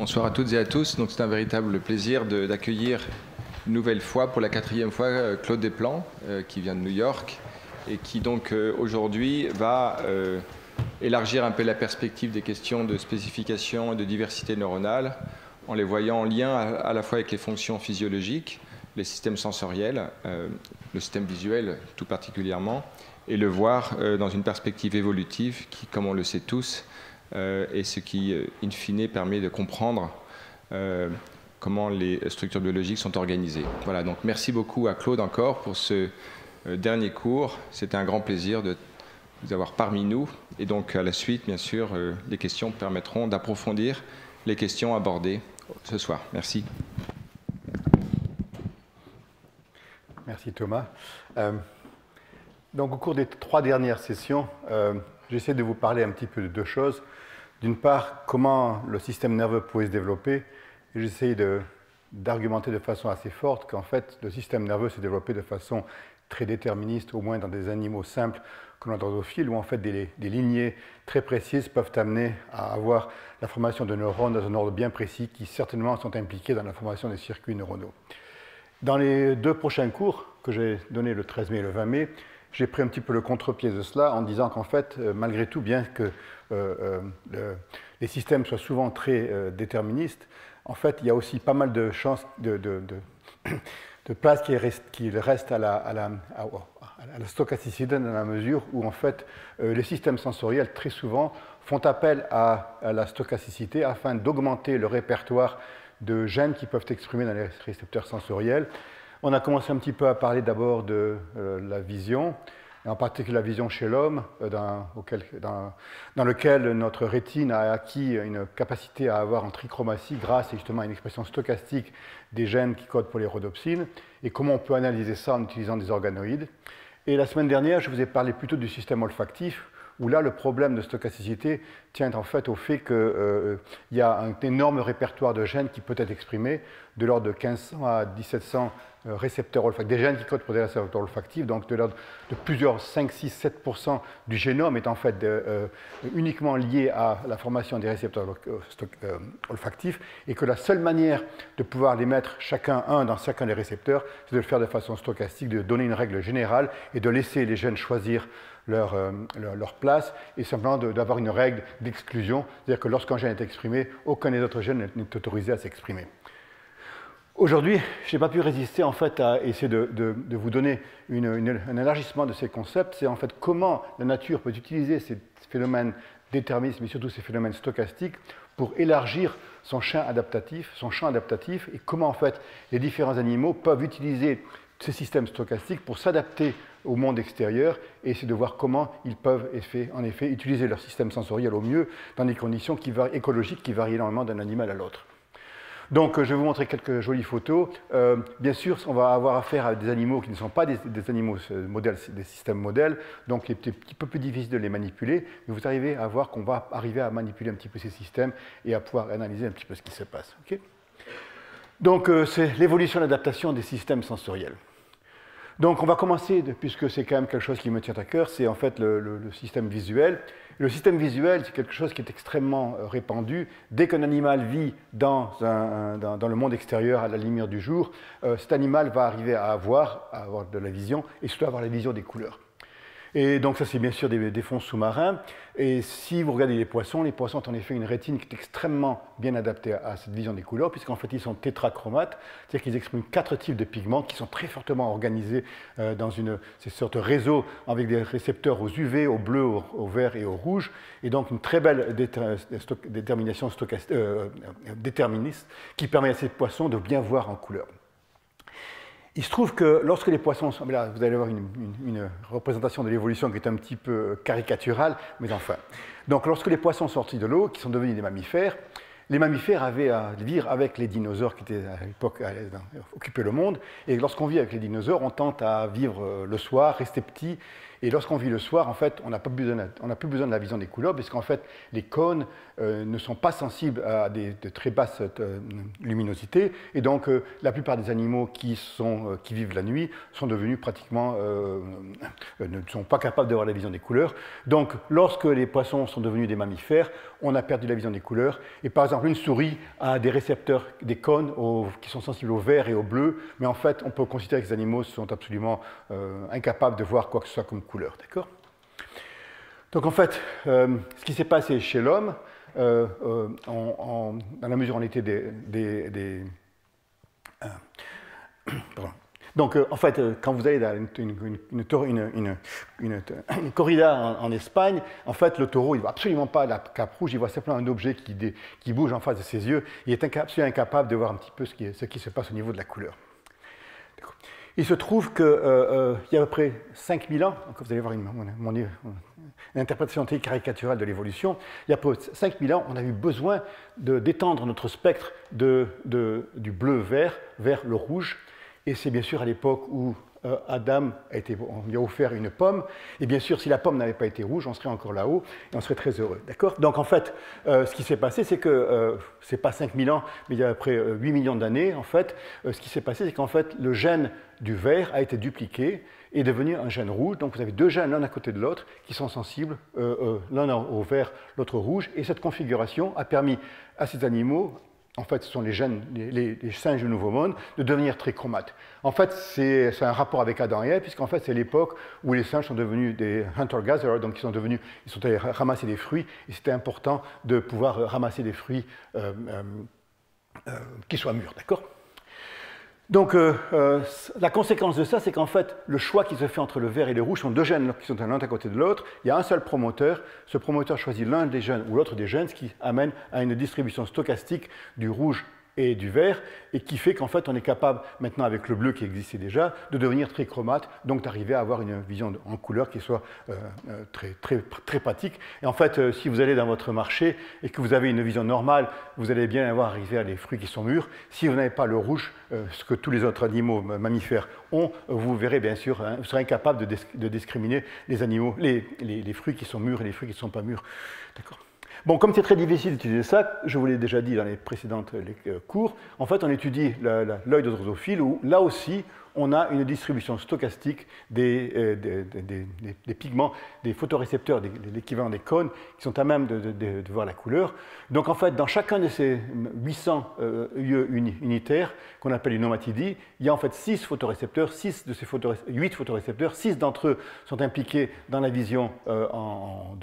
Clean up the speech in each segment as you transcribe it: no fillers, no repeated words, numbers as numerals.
Bonsoir à toutes et à tous. Donc c'est un véritable plaisir d'accueillir une nouvelle fois, pour la 4e fois, Claude Desplan, qui vient de New York et qui donc aujourd'hui va élargir un peu la perspective des questions de spécification et de diversité neuronale en les voyant en lien à la fois avec les fonctions physiologiques, les systèmes sensoriels, le système visuel tout particulièrement, et le voir dans une perspective évolutive qui, comme on le sait tous, est ce qui, in fine, permet de comprendre comment les structures biologiques sont organisées. Voilà, donc merci beaucoup à Claude encore pour ce dernier cours. C'était un grand plaisir de vous avoir parmi nous. Et donc à la suite, bien sûr, les questions permettront d'approfondir les questions abordées ce soir. Merci. Merci Thomas. Donc au cours des 3 dernières sessions, j'essaie de vous parler un petit peu de 2 choses. D'une part, comment le système nerveux pouvait se développer, et j'essaie d'argumenter de façon assez forte qu'en fait, le système nerveux s'est développé de façon très déterministe, au moins dans des animaux simples comme la drosophile, où en fait des lignées très précises peuvent amener à avoir la formation de neurones dans un ordre bien précis qui certainement sont impliqués dans la formation des circuits neuronaux. Dans les 2 prochains cours que j'ai donnés le 13 mai et le 20 mai, j'ai pris un petit peu le contre-pied de cela en disant qu'en fait, malgré tout, bien que les systèmes soient souvent très déterministes, en fait, il y a aussi pas mal de chances de place qui reste à la stochasticité dans la mesure où, en fait, les systèmes sensoriels, très souvent, font appel à la stochasticité afin d'augmenter le répertoire de gènes qui peuvent exprimer dans les récepteurs sensoriels. On a commencé un petit peu à parler d'abord de la vision, et en particulier la vision chez l'homme, dans lequel notre rétine a acquis une capacité à avoir en trichromatie grâce justement à une expression stochastique des gènes qui codent pour les rhodopsines, et comment on peut analyser ça en utilisant des organoïdes. Et la semaine dernière, je vous ai parlé plutôt du système olfactif, où là, le problème de stochasticité tient en fait au fait qu'il y a un énorme répertoire de gènes qui peut être exprimé, de l'ordre de 1500 à 1700 récepteurs olfactifs, des gènes qui codent pour des récepteurs olfactifs, donc de l'ordre de plusieurs 5, 6, 7% du génome est en fait uniquement lié à la formation des récepteurs olfactifs, et que la seule manière de pouvoir les mettre chacun dans chacun des récepteurs, c'est de le faire de façon stochastique, de donner une règle générale et de laisser les gènes choisir leur place, et simplement d'avoir une règle d'exclusion, c'est-à-dire que lorsqu'un gène est exprimé, aucun des autres gènes n'est autorisé à s'exprimer. Aujourd'hui, je n'ai pas pu résister en fait à essayer de vous donner un élargissement de ces concepts. C'est en fait comment la nature peut utiliser ces phénomènes déterministes, mais surtout ces phénomènes stochastiques, pour élargir son champ adaptatif, et comment en fait les différents animaux peuvent utiliser ces systèmes stochastiques pour s'adapter au monde extérieur et essayer de voir comment ils peuvent en effet utiliser leur système sensoriel au mieux dans des conditions écologiques qui varient énormément d'un animal à l'autre. Donc je vais vous montrer quelques jolies photos. Bien sûr, on va avoir affaire à des animaux qui ne sont pas des animaux modèles, des systèmes modèles, donc il est un petit peu plus difficile de les manipuler, mais vous arrivez à voir qu'on va arriver à manipuler un petit peu ces systèmes et à pouvoir analyser un petit peu ce qui se passe. Okay. Donc c'est l'évolution et l'adaptation des systèmes sensoriels. Donc on va commencer, puisque c'est quand même quelque chose qui me tient à cœur, c'est en fait le système visuel. Le système visuel, c'est quelque chose qui est extrêmement répandu. Dès qu'un animal vit dans le monde extérieur, à la lumière du jour, cet animal va arriver à avoir de la vision, et surtout avoir la vision des couleurs. Et donc ça, c'est bien sûr des fonds sous-marins. Et si vous regardez les poissons ont en effet une rétine qui est extrêmement bien adaptée à cette vision des couleurs, puisqu'en fait, ils sont tétrachromates, c'est-à-dire qu'ils expriment 4 types de pigments qui sont très fortement organisés dans ces sortes de réseaux avec des récepteurs aux UV, au bleu, au vert et au rouge, et donc une très belle détermination déterministe qui permet à ces poissons de bien voir en couleur. Il se trouve que lorsque les poissons sont... Là, vous allez avoir une représentation de l'évolution qui est un petit peu caricaturale, mais enfin. Donc, lorsque les poissons sont sortis de l'eau, qui sont devenus des mammifères, les mammifères avaient à vivre avec les dinosaures qui étaient à l'époque occupaient le monde. Et lorsqu'on vit avec les dinosaures, on tente à vivre le soir, rester petit. Et lorsqu'on vit le soir, en fait, on n'a plus besoin de la vision des couleurs, puisqu'en fait, les cônes ne sont pas sensibles à de très basses luminosités. Et donc, la plupart des animaux qui vivent la nuit sont devenus pratiquement... ne sont pas capables d'avoir la vision des couleurs. Donc, lorsque les poissons sont devenus des mammifères, on a perdu la vision des couleurs. Et par exemple, exemple, une souris a des récepteurs, des cônes qui sont sensibles au vert et au bleu, mais en fait, on peut considérer que ces animaux sont absolument incapables de voir quoi que ce soit comme couleur. D'accord ? Donc en fait, ce qui s'est passé chez l'homme, dans la mesure où on était Donc, en fait, quand vous allez dans une corrida en Espagne, en fait, le taureau, il ne voit absolument pas la cape rouge, il voit simplement un objet qui bouge en face de ses yeux. Il est absolument incapable de voir un petit peu ce qui se passe au niveau de la couleur. Il se trouve qu'il y a à peu près 5000 ans, donc vous allez voir une interprétation très caricaturale de l'évolution, il y a à peu près 5000 ans, on a eu besoin d'étendre notre spectre du bleu-vert vers le rouge. Et c'est bien sûr à l'époque où Adam on lui a offert une pomme. Et bien sûr, si la pomme n'avait pas été rouge, on serait encore là-haut et on serait très heureux. D'accord ? Donc en fait, ce qui s'est passé, c'est que, ce n'est pas 5000 ans, mais il y a à peu près 8 millions d'années, en fait, ce qui s'est passé, c'est qu'en fait, le gène du vert a été dupliqué et est devenu un gène rouge. Donc vous avez deux gènes l'un à côté de l'autre qui sont sensibles, l'un au vert, l'autre au rouge. Et cette configuration a permis à ces animaux, en fait, ce sont les gènes, les singes du Nouveau Monde, de devenir trichromates. En fait, c'est un rapport avec Adam et Ève, puisqu'en fait, c'est l'époque où les singes sont devenus des hunter-gatherers, donc ils sont allés ramasser des fruits, et c'était important de pouvoir ramasser des fruits qui soient mûrs, d'accord ? Donc, la conséquence de ça, c'est qu'en fait, le choix qui se fait entre le vert et le rouge sont deux gènes qui sont l'un à côté de l'autre. Il y a un seul promoteur. Ce promoteur choisit l'un des gènes ou l'autre des gènes, ce qui amène à une distribution stochastique du rouge et du vert, et qui fait qu'en fait, on est capable, maintenant avec le bleu qui existait déjà, de devenir trichromate, donc d'arriver à avoir une vision en couleur qui soit très pratique. Et en fait, si vous allez dans votre marché et que vous avez une vision normale, vous allez bien avoir arrivé à des fruits qui sont mûrs. Si vous n'avez pas le rouge, ce que tous les autres animaux mammifères ont, vous verrez bien sûr, vous serez incapable de discriminer les animaux, les fruits qui sont mûrs et les fruits qui ne sont pas mûrs. D'accord ? Bon, comme c'est très difficile d'utiliser ça, je vous l'ai déjà dit dans les précédentes cours, en fait, on étudie l'œil de drosophile où, là aussi, on a une distribution stochastique des pigments, des photorécepteurs, l'équivalent des cônes, qui sont à même de voir la couleur. Donc, en fait, dans chacun de ces 800 lieux unitaires, qu'on appelle une omatidie, il y a en fait 6 photorécepteurs, 8 photorécepteurs, 6 d'entre eux sont impliqués dans la vision en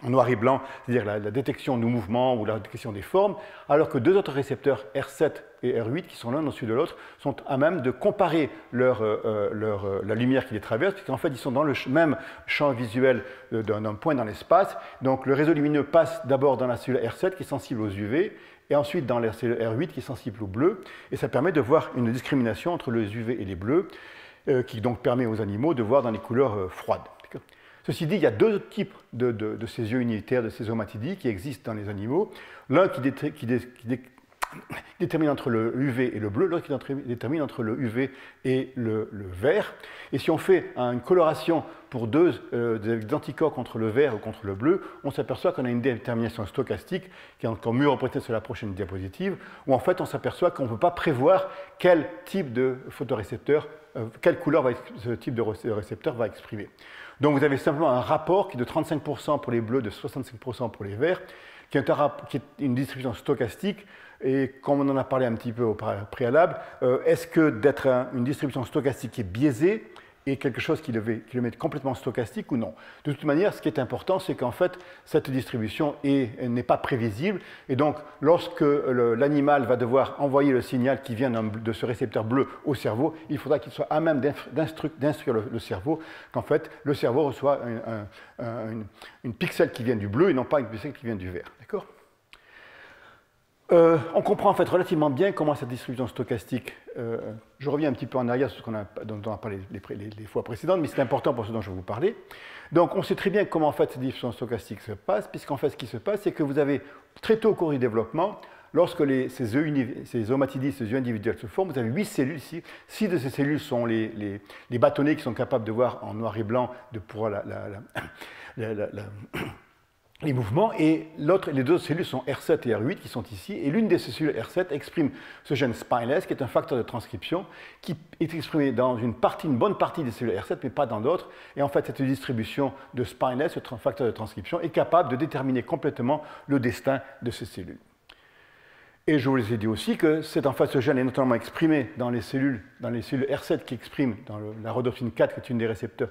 noir et blanc, c'est-à-dire la détection du mouvement ou la détection des formes, alors que 2 autres récepteurs, R7 et R8, qui sont l'un au-dessus de l'autre, sont à même de comparer la lumière qui les traverse, puisqu'en fait, ils sont dans le même champ visuel d'un point dans l'espace. Donc, le réseau lumineux passe d'abord dans la cellule R7, qui est sensible aux UV, et ensuite dans la cellule R8, qui est sensible au bleu, et ça permet de voir une discrimination entre les UV et les bleus, qui donc permet aux animaux de voir dans les couleurs froides. Ceci dit, il y a 2 types de ces yeux unitaires, de ces omatidies, qui existent dans les animaux. L'un qui détermine entre le UV et le bleu, l'autre qui détermine entre le UV et le vert. Et si on fait une coloration pour des anticorps contre le vert ou contre le bleu, on s'aperçoit qu'on a une détermination stochastique, qui est encore mieux représentée sur la prochaine diapositive, où en fait on s'aperçoit qu'on ne peut pas prévoir quel type de photorécepteur, quelle couleur ce type de récepteur va exprimer. Donc vous avez simplement un rapport qui est de 35% pour les bleus, de 65% pour les verts, qui est une distribution stochastique. Et comme on en a parlé un petit peu au préalable, est-ce que d'être une distribution stochastique qui est biaisée est quelque chose qui le met complètement stochastique ou non? De toute manière, ce qui est important, c'est qu'en fait, cette distribution n'est pas prévisible. Et donc, lorsque l'animal va devoir envoyer le signal qui vient de ce récepteur bleu au cerveau, il faudra qu'il soit à même d'instruire le cerveau qu'en fait, le cerveau reçoit une pixel qui vient du bleu et non pas une pixel qui vient du vert. D'accord ? On comprend en fait relativement bien comment cette distribution stochastique, je reviens un petit peu en arrière sur ce dont on a parlé les fois précédentes, mais c'est important pour ce dont je vais vous parler. Donc on sait très bien comment en fait cette distribution stochastique se passe, puisqu'en fait ce qui se passe, c'est que vous avez très tôt au cours du développement, lorsque ces omatidies, ces œufs individuels se forment, vous avez 8 cellules ici. 6 de ces cellules sont les bâtonnets qui sont capables de voir en noir et blanc pour les mouvements, et les 2 cellules sont R7 et R8 qui sont ici, et l'une de ces cellules R7 exprime ce gène spineless, qui est un facteur de transcription, qui est exprimé dans une bonne partie des cellules R7, mais pas dans d'autres, et en fait cette distribution de spineless, ce facteur de transcription, est capable de déterminer complètement le destin de ces cellules. Et je vous ai dit aussi que cet emphasogène est notamment exprimé dans les cellules R7 qui expriment dans la rhodopsine 4, qui est une des récepteurs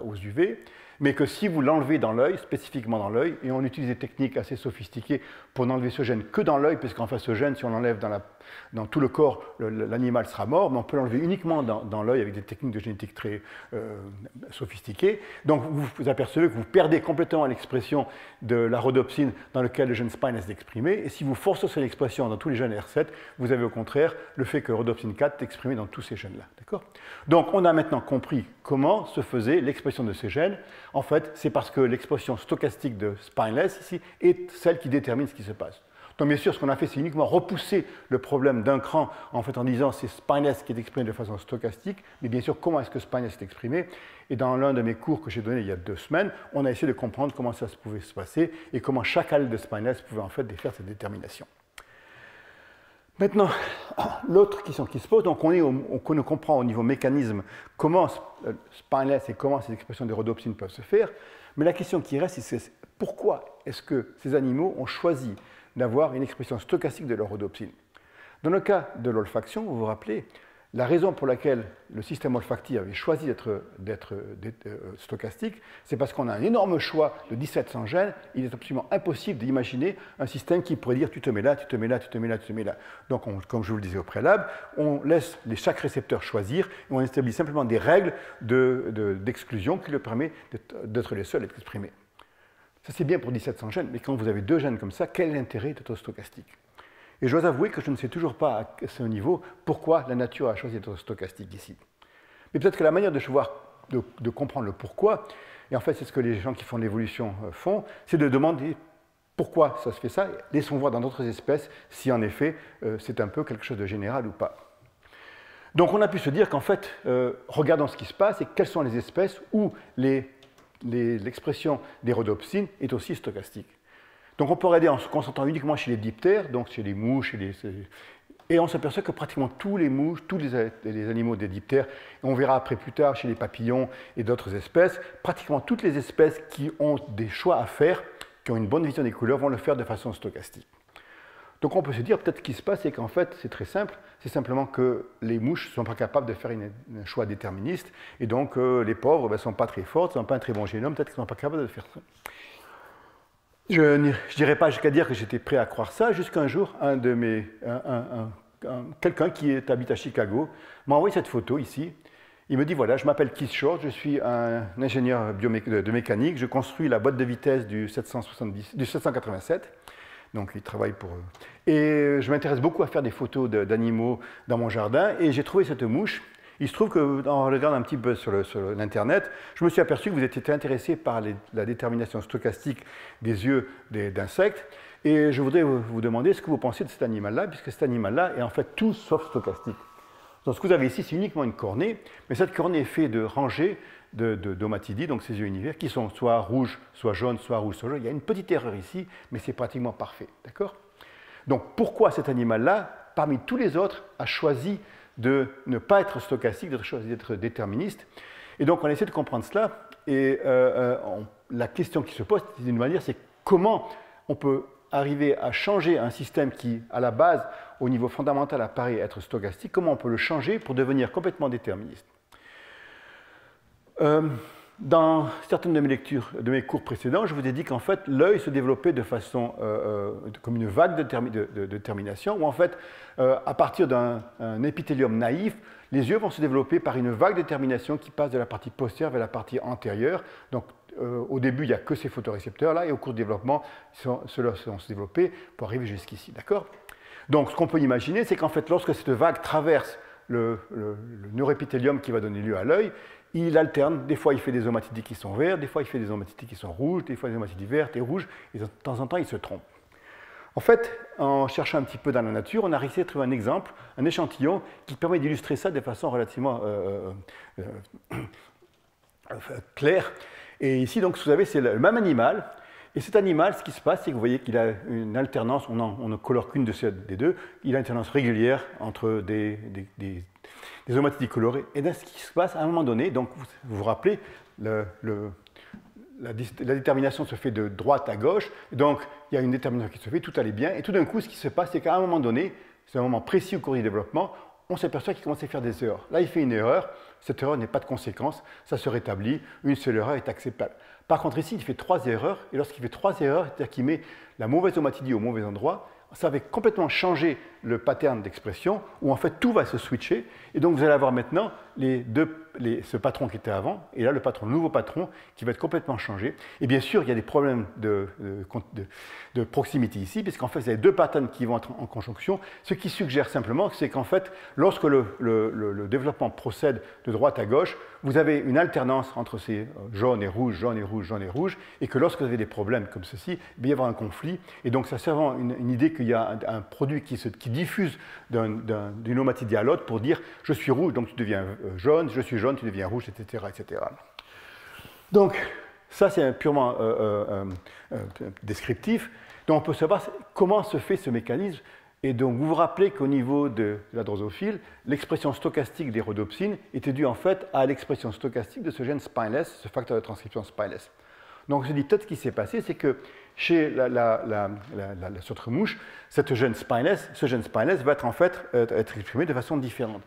aux UV, mais que si vous l'enlevez dans l'œil, spécifiquement dans l'œil, et on utilise des techniques assez sophistiquées pour n'enlever ce gène que dans l'œil, puisqu'en fait ce gène, si on l'enlève dans tout le corps, l'animal sera mort, mais on peut l'enlever uniquement dans l'œil avec des techniques de génétique très sophistiquées. Donc vous apercevez que vous perdez complètement l'expression de la rhodopsine dans lequel le gène spineless est exprimé, et si vous forcez cette expression dans tous les gènes R7, vous avez au contraire le fait que rhodopsine 4 est exprimé dans tous ces gènes-là. Donc on a maintenant compris comment se faisait l'expression de ces gènes. En fait, c'est parce que l'expression stochastique de spineless ici est celle qui détermine ce qui se passe. Donc bien sûr, ce qu'on a fait, c'est uniquement repousser le problème d'un cran en fait en disant c'est spineless qui est exprimé de façon stochastique, mais bien sûr, comment est-ce que spineless est exprimé? Et dans l'un de mes cours que j'ai donné il y a 2 semaines, on a essayé de comprendre comment ça pouvait se passer et comment chaque allèle de spineless pouvait en fait faire cette détermination. Maintenant, l'autre question qui se pose, donc on comprend au niveau mécanisme comment spineless et comment ces expressions de rhodopsine peuvent se faire, mais la question qui reste, c'est pourquoi est-ce que ces animaux ont choisi d'avoir une expression stochastique de leur rhodopsine? Dans le cas de l'olfaction, vous vous rappelez, la raison pour laquelle le système olfactif avait choisi d'être stochastique, c'est parce qu'on a un énorme choix de 1700 gènes. Il est absolument impossible d'imaginer un système qui pourrait dire tu te mets là, tu te mets là, tu te mets là, tu te mets là. Donc, comme je vous le disais au préalable, on laisse chaque récepteur choisir et on établit simplement des règles d'exclusion qui leur permettent d'être les seuls à être exprimés. Ça, c'est bien pour 1700 gènes, mais quand vous avez 2 gènes comme ça, quel est l'intérêt d'être stochastique? Et je dois avouer que je ne sais toujours pas à ce niveau pourquoi la nature a choisi d'être stochastique ici. Mais peut-être que la manière de comprendre le pourquoi, et en fait c'est ce que les gens qui font l'évolution font, c'est de demander pourquoi ça se fait ça, laissons voir dans d'autres espèces si en effet c'est un peu quelque chose de général ou pas. Donc on a pu se dire qu'en fait, regardons ce qui se passe et quelles sont les espèces où l'expression des rhodopsines est aussi stochastique. Donc on peut regarder en se concentrant uniquement chez les diptères, donc chez les mouches, et on s'aperçoit que pratiquement tous les mouches, tous les animaux des diptères, et on verra après plus tard chez les papillons et d'autres espèces, pratiquement toutes les espèces qui ont des choix à faire, qui ont une bonne vision des couleurs, vont le faire de façon stochastique. Donc on peut se dire, peut-être ce qui se passe, c'est qu'en fait, c'est très simple, c'est simplement que les mouches ne sont pas capables de faire un choix déterministe, et donc les pauvres ne sont pas très fortes, ils n'ont pas un très bon génome, peut-être qu'ils ne sont pas capables de faire ça. Je n'irai pas jusqu'à dire que j'étais prêt à croire ça, jusqu'à un jour, quelqu'un qui habite à Chicago m'a envoyé cette photo ici. Il me dit, voilà, je m'appelle Keith Short, je suis un ingénieur de mécanique, je construis la boîte de vitesse du 787, donc il travaille pour eux. Et je m'intéresse beaucoup à faire des photos d'animaux dans mon jardin, et j'ai trouvé cette mouche. Il se trouve qu'en regardant un petit peu sur l'Internet, je me suis aperçu que vous étiez intéressé par la détermination stochastique des yeux d'insectes. Et je voudrais vous demander ce que vous pensez de cet animal-là, puisque cet animal-là est en fait tout sauf stochastique. Donc ce que vous avez ici, c'est uniquement une cornée, mais cette cornée est faite de rangées d'omatidies, donc ces yeux univers, qui sont soit rouges, soit jaunes, soit rouges, soit jaunes. Il y a une petite erreur ici, mais c'est pratiquement parfait. D'accord? Donc pourquoi cet animal-là, parmi tous les autres, a choisi de ne pas être stochastique, d'être déterministe? Et donc on essaie de comprendre cela, et la question qui se pose d'une manière, c'est comment on peut arriver à changer un système qui, à la base, au niveau fondamental, apparaît être stochastique, comment on peut le changer pour devenir complètement déterministe. Dans certaines de mes lectures, de mes cours précédents, je vous ai dit qu'en fait, l'œil se développait de façon comme une vague de détermination, où en fait, à partir d'un épithélium naïf, les yeux vont se développer par une vague de détermination qui passe de la partie postérieure vers la partie antérieure. Donc, au début, il n'y a que ces photorécepteurs-là, et au cours du développement, ceux-là vont se développer pour arriver jusqu'ici. D'accord? Donc, ce qu'on peut imaginer, c'est qu'en fait, lorsque cette vague traverse le neuroépithélium qui va donner lieu à l'œil, il alterne. Des fois, il fait des omatidies qui sont vertes, des fois, il fait des omatidies qui sont rouges, des fois, des omatidies vertes et rouges, et de temps en temps, il se trompe. En fait, en cherchant un petit peu dans la nature, on a réussi à trouver un exemple, un échantillon, qui permet d'illustrer ça de façon relativement claire. Et ici, donc, vous avez, c'est le même animal. Et cet animal, ce qui se passe, c'est que vous voyez qu'il a une alternance, on ne colore qu'une des deux, il a une alternance régulière entre des omatidies colorées. Et là, ce qui se passe, à un moment donné, donc vous vous rappelez, la détermination se fait de droite à gauche, donc il y a une détermination qui se fait, tout allait bien, et tout d'un coup, ce qui se passe, c'est qu'à un moment donné, c'est un moment précis au cours du développement, on s'aperçoit qu'il commence à faire des erreurs. Là, il fait une erreur, cette erreur n'est pas de conséquence, ça se rétablit, une seule erreur est acceptable. Par contre, ici, il fait 3 erreurs, et lorsqu'il fait 3 erreurs, c'est-à-dire qu'il met la mauvaise omatidie au mauvais endroit, ça va complètement changer le pattern d'expression, où en fait tout va se switcher, et donc vous allez avoir maintenant ce patron qui était avant, et là le nouveau patron qui va être complètement changé. Et bien sûr, il y a des problèmes de proximité ici, puisqu'en fait, vous avez 2 patterns qui vont être en conjonction, ce qui suggère simplement, c'est qu'en fait, lorsque le développement procède de droite à gauche, vous avez une alternance entre ces jaune et rouge, jaune et rouge, jaune et rouge, et que lorsque vous avez des problèmes comme ceci, il va y avoir un conflit, et donc ça sert vraiment une idée qu'il y a un produit qui diffuse d'une omatidie à l'autre pour dire je suis rouge, donc tu deviens jaune, je suis jaune, tu deviens rouge, etc. etc. Donc, ça c'est purement descriptif. Donc, on peut savoir comment se fait ce mécanisme. Et donc, vous vous rappelez qu'au niveau de la drosophile, l'expression stochastique des rhodopsines était due en fait à l'expression stochastique de ce gène spineless, ce facteur de transcription spineless. Donc, on se dit peut-être ce qui s'est passé, c'est que chez cette autre mouche, ce gène spineless va être en fait être exprimé de façon différente.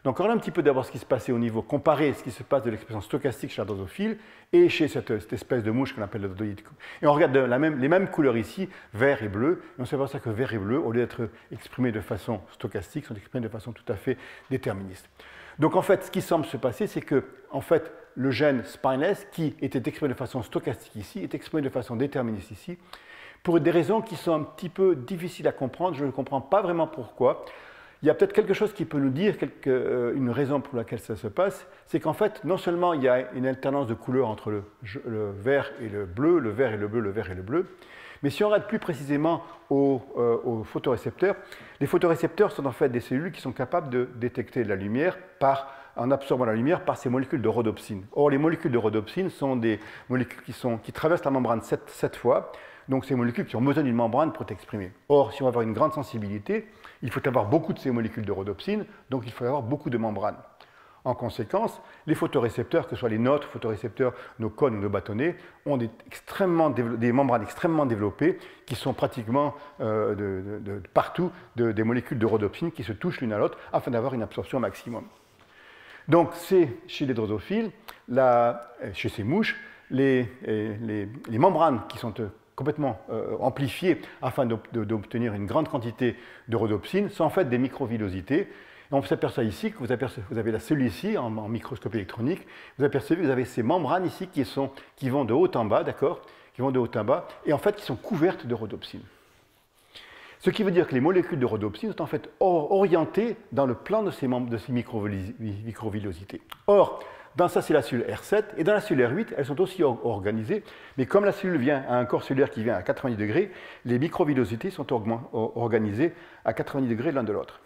Donc, on regarde un petit peu d'abord ce qui se passait au niveau, comparer ce qui se passe de l'expression stochastique chez la drosophile et chez cette espèce de mouche qu'on appelle le dodoïde. Et on regarde les mêmes couleurs ici, vert et bleu, et on s'aperçoit que vert et bleu, au lieu d'être exprimés de façon stochastique, sont exprimés de façon tout à fait déterministe. Donc, en fait, ce qui semble se passer, c'est que, en fait, le gène spineless, qui était exprimé de façon stochastique ici, est exprimé de façon déterministe ici, pour des raisons qui sont un petit peu difficiles à comprendre. Je ne comprends pas vraiment pourquoi. Il y a peut-être quelque chose qui peut nous dire une raison pour laquelle ça se passe, c'est qu'en fait, non seulement il y a une alternance de couleurs entre le vert et le bleu, le vert et le bleu, le vert et le bleu, mais si on regarde plus précisément aux photorécepteurs, les photorécepteurs sont en fait des cellules qui sont capables de détecter la lumière en absorbant la lumière par ces molécules de rhodopsine. Or, les molécules de rhodopsine sont des molécules qui traversent la membrane 7 fois, donc ces molécules qui ont besoin d'une membrane pour t'exprimer. Or, si on veut avoir une grande sensibilité, il faut avoir beaucoup de ces molécules de rhodopsine, donc il faut avoir beaucoup de membranes. En conséquence, les photorécepteurs, que ce soit les nôtres, photorécepteurs, nos cônes ou nos bâtonnets, ont des membranes extrêmement développées qui sont pratiquement partout des molécules de rhodopsine qui se touchent l'une à l'autre afin d'avoir une absorption maximum. Donc, c'est chez les drosophiles, chez ces mouches, les membranes qui sont complètement amplifiées afin d'obtenir une grande quantité de rhodopsine sont en fait des microvillosités. Et on s'aperçoit ici que vous avez la cellule ici en microscopie électronique. Vous apercevez que vous avez ces membranes ici qui vont de haut en bas, d'accord, qui vont de haut en bas, et en fait qui sont couvertes de rhodopsine. Ce qui veut dire que les molécules de rhodopsine sont en fait orientées dans le plan de ces microvillosités. Or, dans ça, c'est la cellule R7, et dans la cellule R8, elles sont aussi organisées, mais comme la cellule vient à un corps cellulaire qui vient à 90 degrés, les microvillosités sont organisées à 90 degrés l'un de l'autre.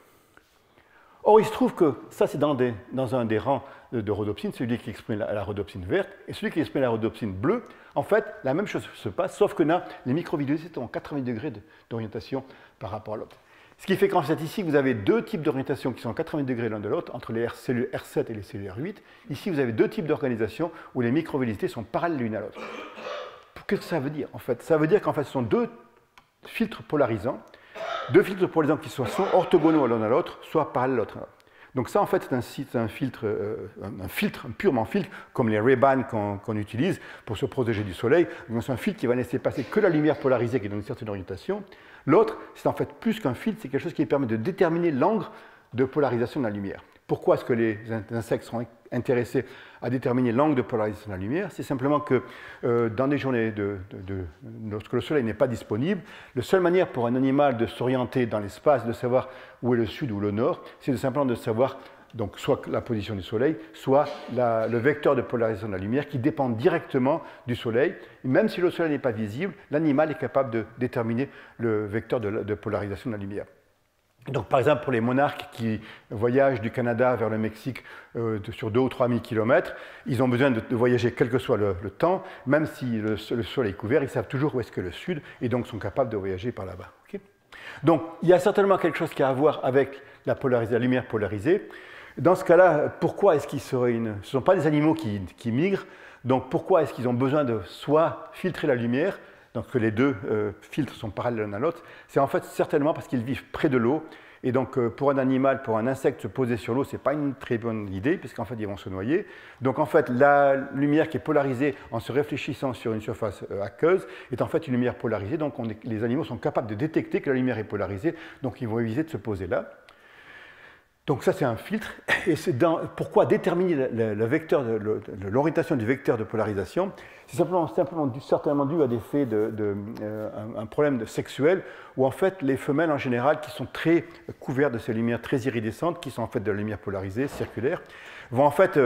Or, il se trouve que ça, c'est dans un des rangs de rhodopsine, celui qui exprime la rhodopsine verte, et celui qui exprime la rhodopsine bleue. En fait, la même chose se passe, sauf que là, les microvillosités ont 80 degrés d'orientation par rapport à l'autre. Ce qui fait qu'en fait, ici, vous avez deux types d'orientation qui sont à 80 degrés l'un de l'autre, entre les cellules R7 et les cellules R8. Ici, vous avez deux types d'organisation où les microvillosités sont parallèles l'une à l'autre. Qu'est-ce que ça veut dire, en fait? Ça veut dire qu'en fait, ce sont deux filtres polarisants. Deux filtres polarisants qui sont soit orthogonaux l'un à l'autre, soit parallèles l'autre à l'autre. Donc ça, en fait, c'est un filtre, un purement filtre, comme les Ray-Ban qu'on utilise pour se protéger du soleil. C'est un filtre qui va laisser passer que la lumière polarisée qui donne une certaine orientation. L'autre, c'est en fait plus qu'un filtre, c'est quelque chose qui permet de déterminer l'angle de polarisation de la lumière. Pourquoi est-ce que les insectes sont intéressés à déterminer l'angle de polarisation de la lumière? C'est simplement que dans des journées lorsque le soleil n'est pas disponible, la seule manière pour un animal de s'orienter dans l'espace, de savoir où est le sud ou le nord, c'est simplement de savoir donc, soit la position du soleil, soit le vecteur de polarisation de la lumière qui dépend directement du soleil. Et même si le soleil n'est pas visible, l'animal est capable de déterminer le vecteur de polarisation de la lumière. Donc, par exemple, pour les monarques qui voyagent du Canada vers le Mexique sur 2 ou 3 000 km, ils ont besoin de voyager quel que soit le temps, même si le soleil est couvert, ils savent toujours où est-ce que le sud, et donc sont capables de voyager par là-bas. Okay? Donc, il y a certainement quelque chose qui a à voir avec la lumière polarisée. Dans ce cas-là, pourquoi est-ce qu'ils seraient Ce ne sont pas des animaux qui migrent. Donc pourquoi est-ce qu'ils ont besoin de soit filtrer la lumière, donc que les deux filtres sont parallèles l'un à l'autre? C'est en fait certainement parce qu'ils vivent près de l'eau. Et donc, pour un animal, pour un insecte, se poser sur l'eau, ce n'est pas une très bonne idée, puisqu'en fait, ils vont se noyer. Donc, en fait, la lumière qui est polarisée en se réfléchissant sur une surface aqueuse est en fait une lumière polarisée. Donc, les animaux sont capables de détecter que la lumière est polarisée. Donc, ils vont éviter de se poser là. Donc, ça, c'est un filtre. Et c'est pourquoi déterminer l'orientation du vecteur de polarisation? C'est certainement dû à des faits un problème sexuel où en fait les femelles en général qui sont très couvertes de ces lumières très iridescentes, qui sont en fait de la lumière polarisée, circulaire, vont en fait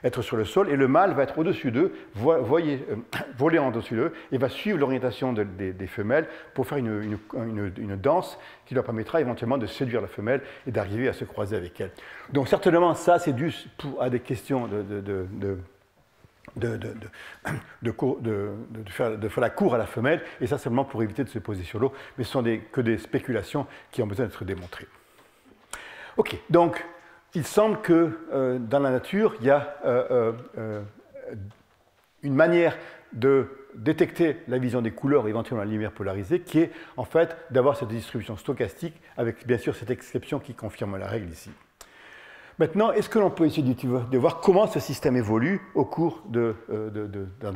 être sur le sol et le mâle va être au-dessus d'eux, voler en dessus d'eux et va suivre l'orientation des femelles pour faire une danse qui leur permettra éventuellement de séduire la femelle et d'arriver à se croiser avec elle. Donc certainement ça c'est dû à des questions de faire la cour à la femelle, et ça seulement pour éviter de se poser sur l'eau, mais ce sont que des spéculations qui ont besoin d'être démontrées. Ok, donc il semble que dans la nature, il y a une manière de détecter la vision des couleurs et éventuellement la lumière polarisée, qui est en fait d'avoir cette distribution stochastique, avec bien sûr cette exception qui confirme la règle ici. Maintenant, est-ce que l'on peut essayer de voir comment ce système évolue au cours de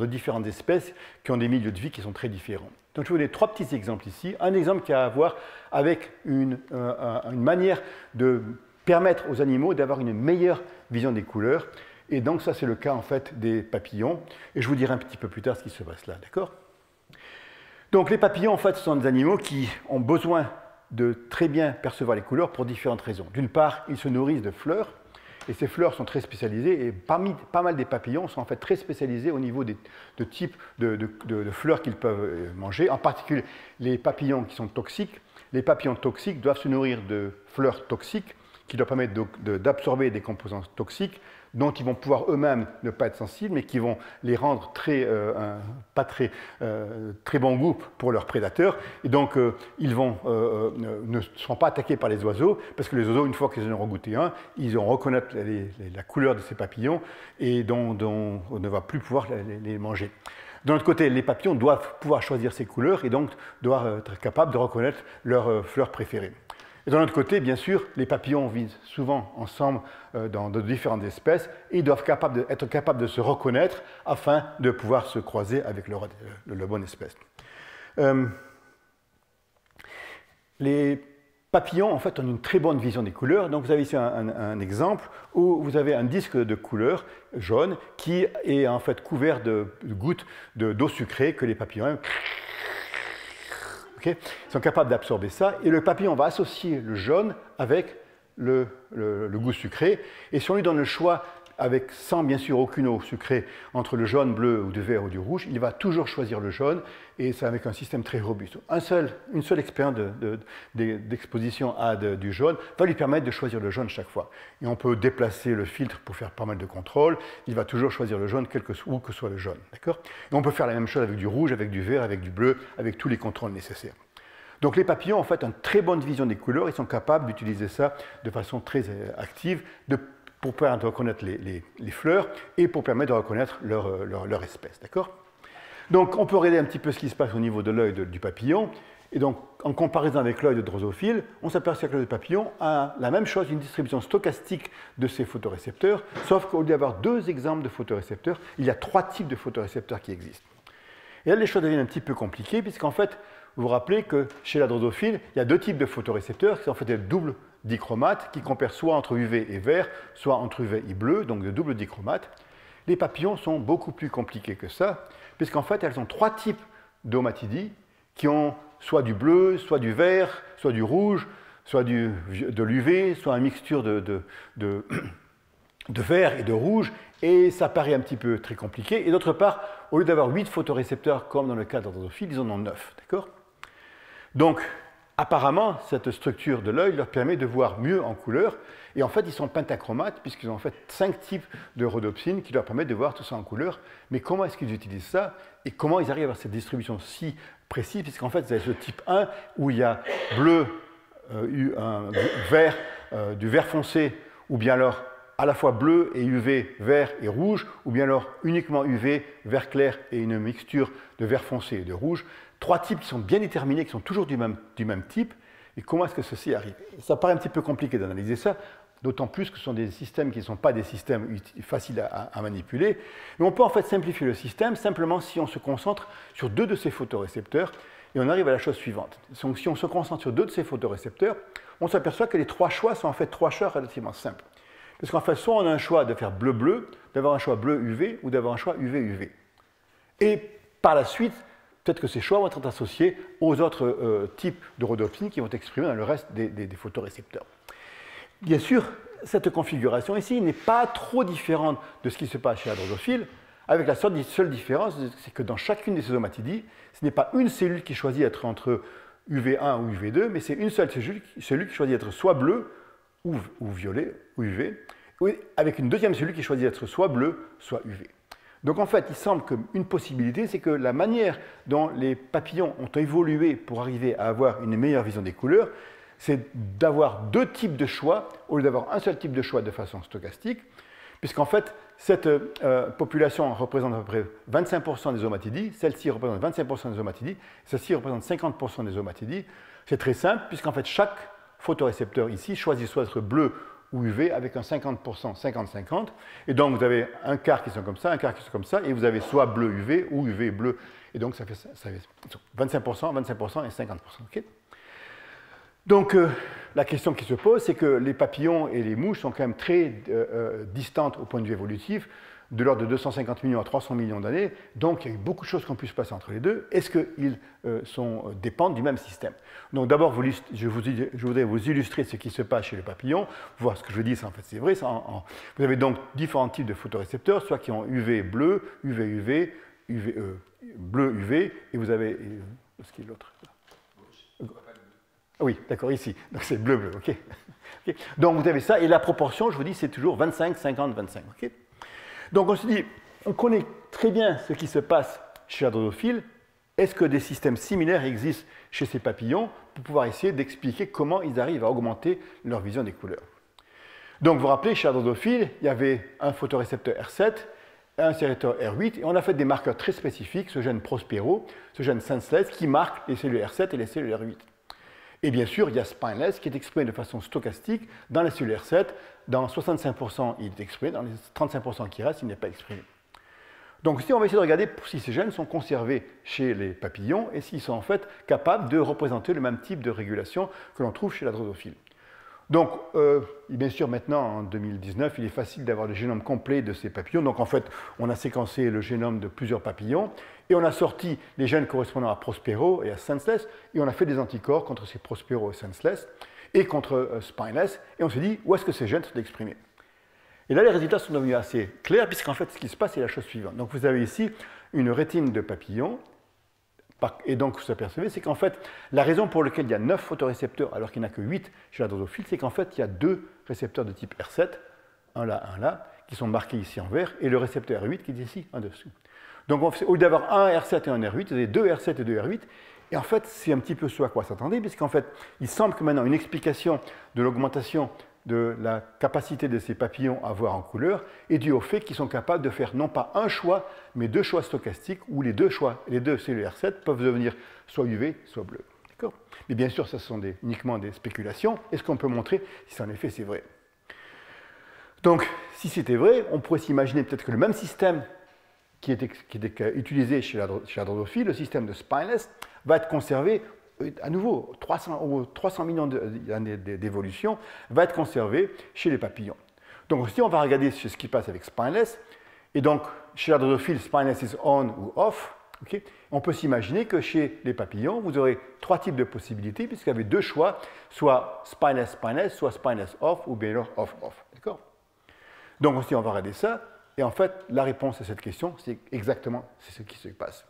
différentes espèces qui ont des milieux de vie qui sont très différents? Donc, je vous donne 3 petits exemples ici. Un exemple qui a à voir avec une manière de permettre aux animaux d'avoir une meilleure vision des couleurs. Et donc, ça, c'est le cas en fait des papillons. Et je vous dirai un petit peu plus tard ce qui se passe là, d'accord? Donc, les papillons, en fait, ce sont des animaux qui ont besoin de très bien percevoir les couleurs pour différentes raisons. D'une part, ils se nourrissent de fleurs, et ces fleurs sont très spécialisées, et parmi pas mal des papillons sont en fait très spécialisés au niveau de types de fleurs qu'ils peuvent manger, en particulier les papillons qui sont toxiques. Les papillons toxiques doivent se nourrir de fleurs toxiques qui leur permettent d'absorber des composants toxiques dont ils vont pouvoir eux-mêmes ne pas être sensibles, mais qui vont les rendre pas très bon goût pour leurs prédateurs. Et donc, ils ne seront pas attaqués par les oiseaux, parce que les oiseaux, une fois qu'ils en auront goûté un, ils vont reconnaître la couleur de ces papillons et dont on ne va plus pouvoir les manger. D'un autre côté, les papillons doivent pouvoir choisir ces couleurs et donc doivent être capables de reconnaître leurs fleurs préférées. Et d'un autre côté, bien sûr, les papillons vivent souvent ensemble dans de différentes espèces et ils doivent être capables de se reconnaître afin de pouvoir se croiser avec la bonne espèce. Les papillons, en fait, ont une très bonne vision des couleurs. Donc, vous avez ici un exemple où vous avez un disque de couleur jaune qui est en fait couvert de gouttes d'eau sucrée que les papillons ils sont capables d'absorber ça, et le papillon va associer le jaune avec le goût sucré, et si on lui donne le choix, sans bien sûr aucune eau sucrée, entre le jaune, bleu ou du vert ou du rouge, il va toujours choisir le jaune, et c'est avec un système très robuste. Une seule expérience d'exposition à du jaune va lui permettre de choisir le jaune chaque fois. Et on peut déplacer le filtre pour faire pas mal de contrôles, il va toujours choisir le jaune, où que soit le jaune. D'accord ? Et on peut faire la même chose avec du rouge, avec du vert, avec du bleu, avec tous les contrôles nécessaires. Donc les papillons, en fait, ont une très bonne vision des couleurs, ils sont capables d'utiliser ça de façon très active, pour permettre de reconnaître les fleurs et pour permettre de reconnaître leur espèce. D'accord ? Donc, on peut regarder un petit peu ce qui se passe au niveau de l'œil du papillon. Et donc, en comparaison avec l'œil de drosophile, on s'aperçoit que l'œil de papillon a la même chose, une distribution stochastique de ses photorécepteurs, sauf qu'au lieu d'avoir 2 exemples de photorécepteurs, il y a 3 types de photorécepteurs qui existent. Et là, les choses deviennent un petit peu compliquées, puisqu'en fait, vous vous rappelez que chez la drosophile, il y a 2 types de photorécepteurs, qui sont en fait des doubles dichromates, qui compèrent soit entre UV et vert, soit entre UV et bleu, donc de doubles dichromates. Les papillons sont beaucoup plus compliqués que ça, puisqu'en fait, elles ont 3 types d'omatidies qui ont soit du bleu, soit du vert, soit du rouge, soit de l'UV, soit une mixture de vert et de rouge, et ça paraît un petit peu très compliqué. Et d'autre part, au lieu d'avoir 8 photorécepteurs comme dans le cas de la drosophile, ils en ont 9. D'accord ? Donc, apparemment, cette structure de l'œil leur permet de voir mieux en couleur, et en fait, ils sont pentachromates, puisqu'ils ont en fait 5 types de rhodopsine qui leur permettent de voir tout ça en couleur. Mais comment est-ce qu'ils utilisent ça, et comment ils arrivent à cette distribution si précise, puisqu'en fait, vous avez ce type 1 où il y a bleu, vert, du vert foncé, ou bien alors à la fois bleu et UV, vert et rouge, ou bien alors uniquement UV, vert clair et une mixture de vert foncé et de rouge. Trois types qui sont bien déterminés, qui sont toujours du même type. Et comment est-ce que ceci arrive? Ça paraît un petit peu compliqué d'analyser ça, d'autant plus que ce sont des systèmes qui ne sont pas des systèmes faciles à manipuler. Mais on peut en fait simplifier le système simplement si on se concentre sur deux de ces photorécepteurs, et on arrive à la chose suivante. Donc, si on se concentre sur deux de ces photorécepteurs, on s'aperçoit que les trois choix sont en fait trois choix relativement simples. Parce qu'en fait, soit on a un choix de faire bleu-bleu, d'avoir un choix bleu-UV ou d'avoir un choix UV-UV. Et par la suite, peut-être que ces choix vont être associés aux autres types de rhodopsine qui vont être exprimés dans le reste des photorécepteurs. Bien sûr, cette configuration ici n'est pas trop différente de ce qui se passe chez la drosophile, avec la seule différence, c'est que dans chacune de ces omatidies, ce n'est pas une cellule qui choisit d'être entre UV1 ou UV2, mais c'est une seule cellule qui choisit d'être soit bleue ou violet ou UV, avec une deuxième cellule qui choisit d'être soit bleue, soit UV. Donc en fait, il semble qu'une possibilité, c'est que la manière dont les papillons ont évolué pour arriver à avoir une meilleure vision des couleurs, c'est d'avoir deux types de choix au lieu d'avoir un seul type de choix de façon stochastique, puisqu'en fait, cette population représente à peu près 25% des omatidies, celle-ci représente 25% des omatidies, celle-ci représente 50% des omatidies. C'est très simple, puisqu'en fait, chaque photorécepteur ici choisit soit d'être bleu ou UV avec un 50%, 50-50. Et donc, vous avez un quart qui sont comme ça, un quart qui sont comme ça, et vous avez soit bleu UV ou UV bleu. Et donc, ça fait 25%, 25% et 50%. Okay. Donc, la question qui se pose, c'est que les papillons et les mouches sont quand même très distantes au point de vue évolutif, de l'ordre de 250 millions à 300 millions d'années. Donc, il y a eu beaucoup de choses qui ont pu se passer entre les deux. Est-ce qu'ils dépendent du même système? Donc, d'abord, je voudrais vous illustrer ce qui se passe chez les papillons. Voir ce que je dis, en fait, c'est vrai. Vous avez donc différents types de photorécepteurs, soit qui ont UV bleu, UV UV, bleu UV, et vous avez... ce qui est l'autre? Oui, d'accord, ici. Donc c'est bleu-bleu, ok. Okay. Donc vous avez ça, et la proportion, je vous dis, c'est toujours 25, 50, 25. Okay. Donc on se dit, on connaît très bien ce qui se passe chez la drosophile. Est-ce que des systèmes similaires existent chez ces papillons pour pouvoir essayer d'expliquer comment ils arrivent à augmenter leur vision des couleurs? Donc vous vous rappelez, chez la drosophile, il y avait un photorécepteur R7, un récepteur R8, et on a fait des marqueurs très spécifiques, ce gène Prospero, ce gène senseless, qui marque les cellules R7 et les cellules R8. Et bien sûr, il y a spineless qui est exprimé de façon stochastique dans les cellules R7. Dans 65%, il est exprimé. Dans les 35% qui restent, il n'est pas exprimé. Donc ici, on va essayer de regarder si ces gènes sont conservés chez les papillons et s'ils sont en fait capables de représenter le même type de régulation que l'on trouve chez la drosophile. Donc, bien sûr, maintenant, en 2019, il est facile d'avoir le génome complet de ces papillons. Donc, en fait, on a séquencé le génome de plusieurs papillons et on a sorti les gènes correspondant à Prospero et à senseless et on a fait des anticorps contre ces Prospero et senseless et contre spineless et on s'est dit où est-ce que ces gènes sont exprimés. Et là, les résultats sont devenus assez clairs puisqu'en fait, ce qui se passe, c'est la chose suivante. Donc, vous avez ici une rétine de papillon. Et donc, ce que vous apercevez, c'est qu'en fait, la raison pour laquelle il y a 9 photorécepteurs alors qu'il n'y en a que 8 chez la drosophile, c'est qu'en fait, il y a deux récepteurs de type R7, un là, qui sont marqués ici en vert, et le récepteur R8 qui est ici en dessous. Donc, au lieu d'avoir un R7 et un R8, vous avez deux R7 et deux R8, et en fait, c'est un petit peu ce à quoi s'attendait, puisqu'en fait, il semble que maintenant, une explication de l'augmentation de la capacité de ces papillons à voir en couleur est due au fait qu'ils sont capables de faire non pas un choix, mais deux choix stochastiques où les deux cellules R7 peuvent devenir soit UV, soit bleu. Mais bien sûr, ce sont uniquement des spéculations. Est-ce qu'on peut montrer si en effet c'est vrai? Donc, si c'était vrai, on pourrait s'imaginer peut-être que le même système qui était utilisé chez la drosophile, le système de spineless, va être conservé à nouveau, 300 millions d'années d'évolution, va être conservé chez les papillons. Donc ici, on va regarder ce qui passe avec spineless. Et donc, chez la drosophile, spineless is on ou off. Okay. On peut s'imaginer que chez les papillons, vous aurez trois types de possibilités, puisqu'il y avait deux choix, soit spineless, spineless, soit spineless off, ou bien alors off, off. D'accord. Donc ici, on va regarder ça. Et en fait, la réponse à cette question, c'est exactement ce qui se passe.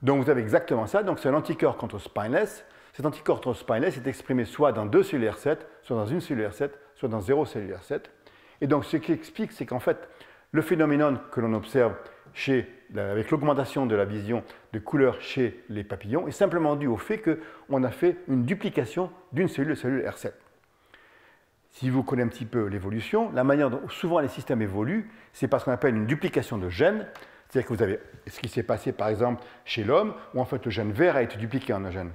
Donc vous avez exactement ça, donc c'est un anticorps contre spineless. Cet anticorps contre spineless est exprimé soit dans deux cellules R7, soit dans une cellule R7, soit dans 0 cellule R7. Et donc ce qui explique, c'est qu'en fait, le phénoménon que l'on observe avec l'augmentation de la vision de couleur chez les papillons est simplement dû au fait qu'on a fait une duplication d'une cellule R7. si vous connaissez un petit peu l'évolution, la manière dont souvent les systèmes évoluent, c'est par ce qu'on appelle une duplication de gènes. C'est-à-dire que vous avez ce qui s'est passé par exemple chez l'homme, où en fait le gène vert a été dupliqué en un gène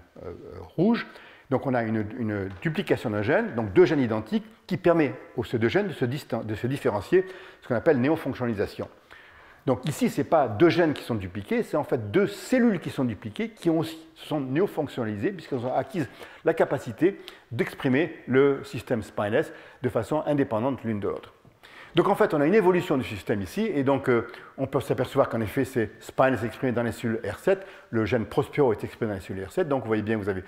rouge. Donc on a une duplication d'un gène, donc deux gènes identiques, qui permet aux ces deux gènes de se différencier, ce qu'on appelle néofonctionnalisation. Donc ici, ce n'est pas deux gènes qui sont dupliqués, c'est en fait deux cellules qui sont dupliquées, qui aussi sont néofonctionnalisées, puisqu'elles ont acquis la capacité d'exprimer le système spineless de façon indépendante l'une de l'autre. Donc en fait, on a une évolution du système ici, et donc on peut s'apercevoir qu'en effet, c'est spineless exprimé dans les cellules R7, le gène Prospero est exprimé dans les cellules R7, donc vous voyez bien que vous avez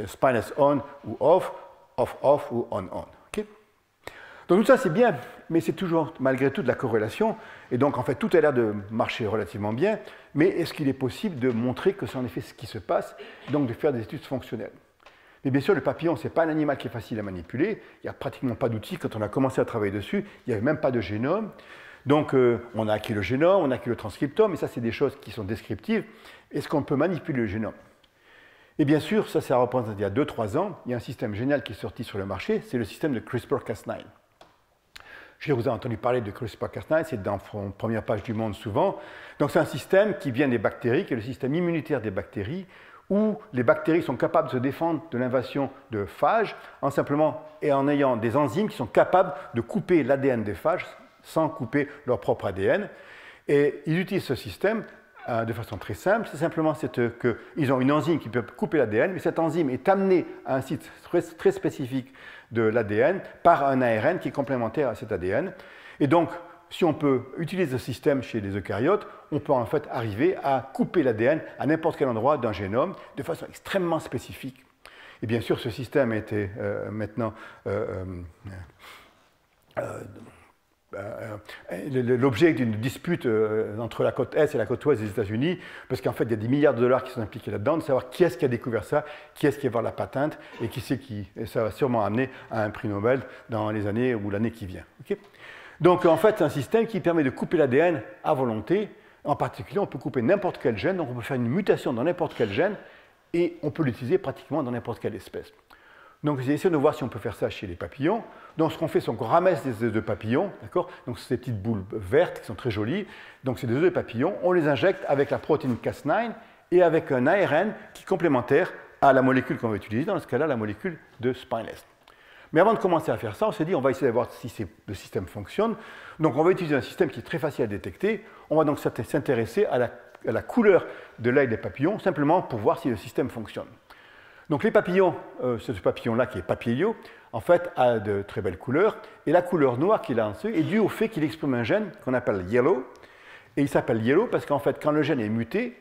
spineless on ou off, off ou on. Okay. Donc tout ça c'est bien, mais c'est toujours malgré tout de la corrélation, et donc en fait tout a l'air de marcher relativement bien, mais est-ce qu'il est possible de montrer que c'est en effet ce qui se passe, donc de faire des études fonctionnelles? Mais bien sûr, le papillon, ce n'est pas un animal qui est facile à manipuler. Il n'y a pratiquement pas d'outils. Quand on a commencé à travailler dessus, il n'y avait même pas de génome. Donc, on a acquis le génome, on a acquis le transcriptome, et ça, c'est des choses qui sont descriptives. Est-ce qu'on peut manipuler le génome? Et bien sûr, ça représente il y a 2-3 ans, il y a un système génial qui est sorti sur le marché, c'est le système de CRISPR-Cas9. Je vous ai entendu parler de CRISPR-Cas9, c'est dans la première page du Monde souvent. Donc, c'est un système qui vient des bactéries, qui est le système immunitaire des bactéries, où les bactéries sont capables de se défendre de l'invasion de phages en ayant des enzymes qui sont capables de couper l'ADN des phages sans couper leur propre ADN. Et ils utilisent ce système de façon très simple. C'est simplement qu'ils ont une enzyme qui peut couper l'ADN, mais cette enzyme est amenée à un site très spécifique de l'ADN par un ARN qui est complémentaire à cet ADN. Et donc, si on peut utiliser ce système chez les eucaryotes, on peut en fait arriver à couper l'ADN à n'importe quel endroit d'un génome de façon extrêmement spécifique. Et bien sûr, ce système était maintenant l'objet d'une dispute entre la côte Est et la côte Ouest des États-Unis, parce qu'en fait, il y a des milliards de dollars qui sont impliqués là-dedans, de savoir qui est-ce qui a découvert ça, qui est-ce qui va avoir la patente, et qui c'est qui. Et ça va sûrement amener à un prix Nobel dans les années ou l'année qui vient. Okay. Donc en fait, c'est un système qui permet de couper l'ADN à volonté. En particulier, on peut couper n'importe quel gène, donc on peut faire une mutation dans n'importe quel gène, et on peut l'utiliser pratiquement dans n'importe quelle espèce. Donc j'ai essayé de voir si on peut faire ça chez les papillons. Donc ce qu'on fait, c'est qu'on ramasse des œufs de papillons, d'accord? Donc c'est ces petites boules vertes qui sont très jolies. Donc c'est des œufs de papillons, on les injecte avec la protéine Cas9 et avec un ARN qui est complémentaire à la molécule qu'on va utiliser, dans ce cas-là, la molécule de spineless. Mais avant de commencer à faire ça, on s'est dit, on va essayer de voir si le système fonctionne. Donc on va utiliser un système qui est très facile à détecter. On va donc s'intéresser à la couleur de l'œil des papillons, simplement pour voir si le système fonctionne. Donc les papillons, ce papillon-là qui est papilio, en fait a de très belles couleurs. Et la couleur noire qu'il a en dessous est due au fait qu'il exprime un gène qu'on appelle yellow. Et il s'appelle yellow parce qu'en fait, quand le gène est muté,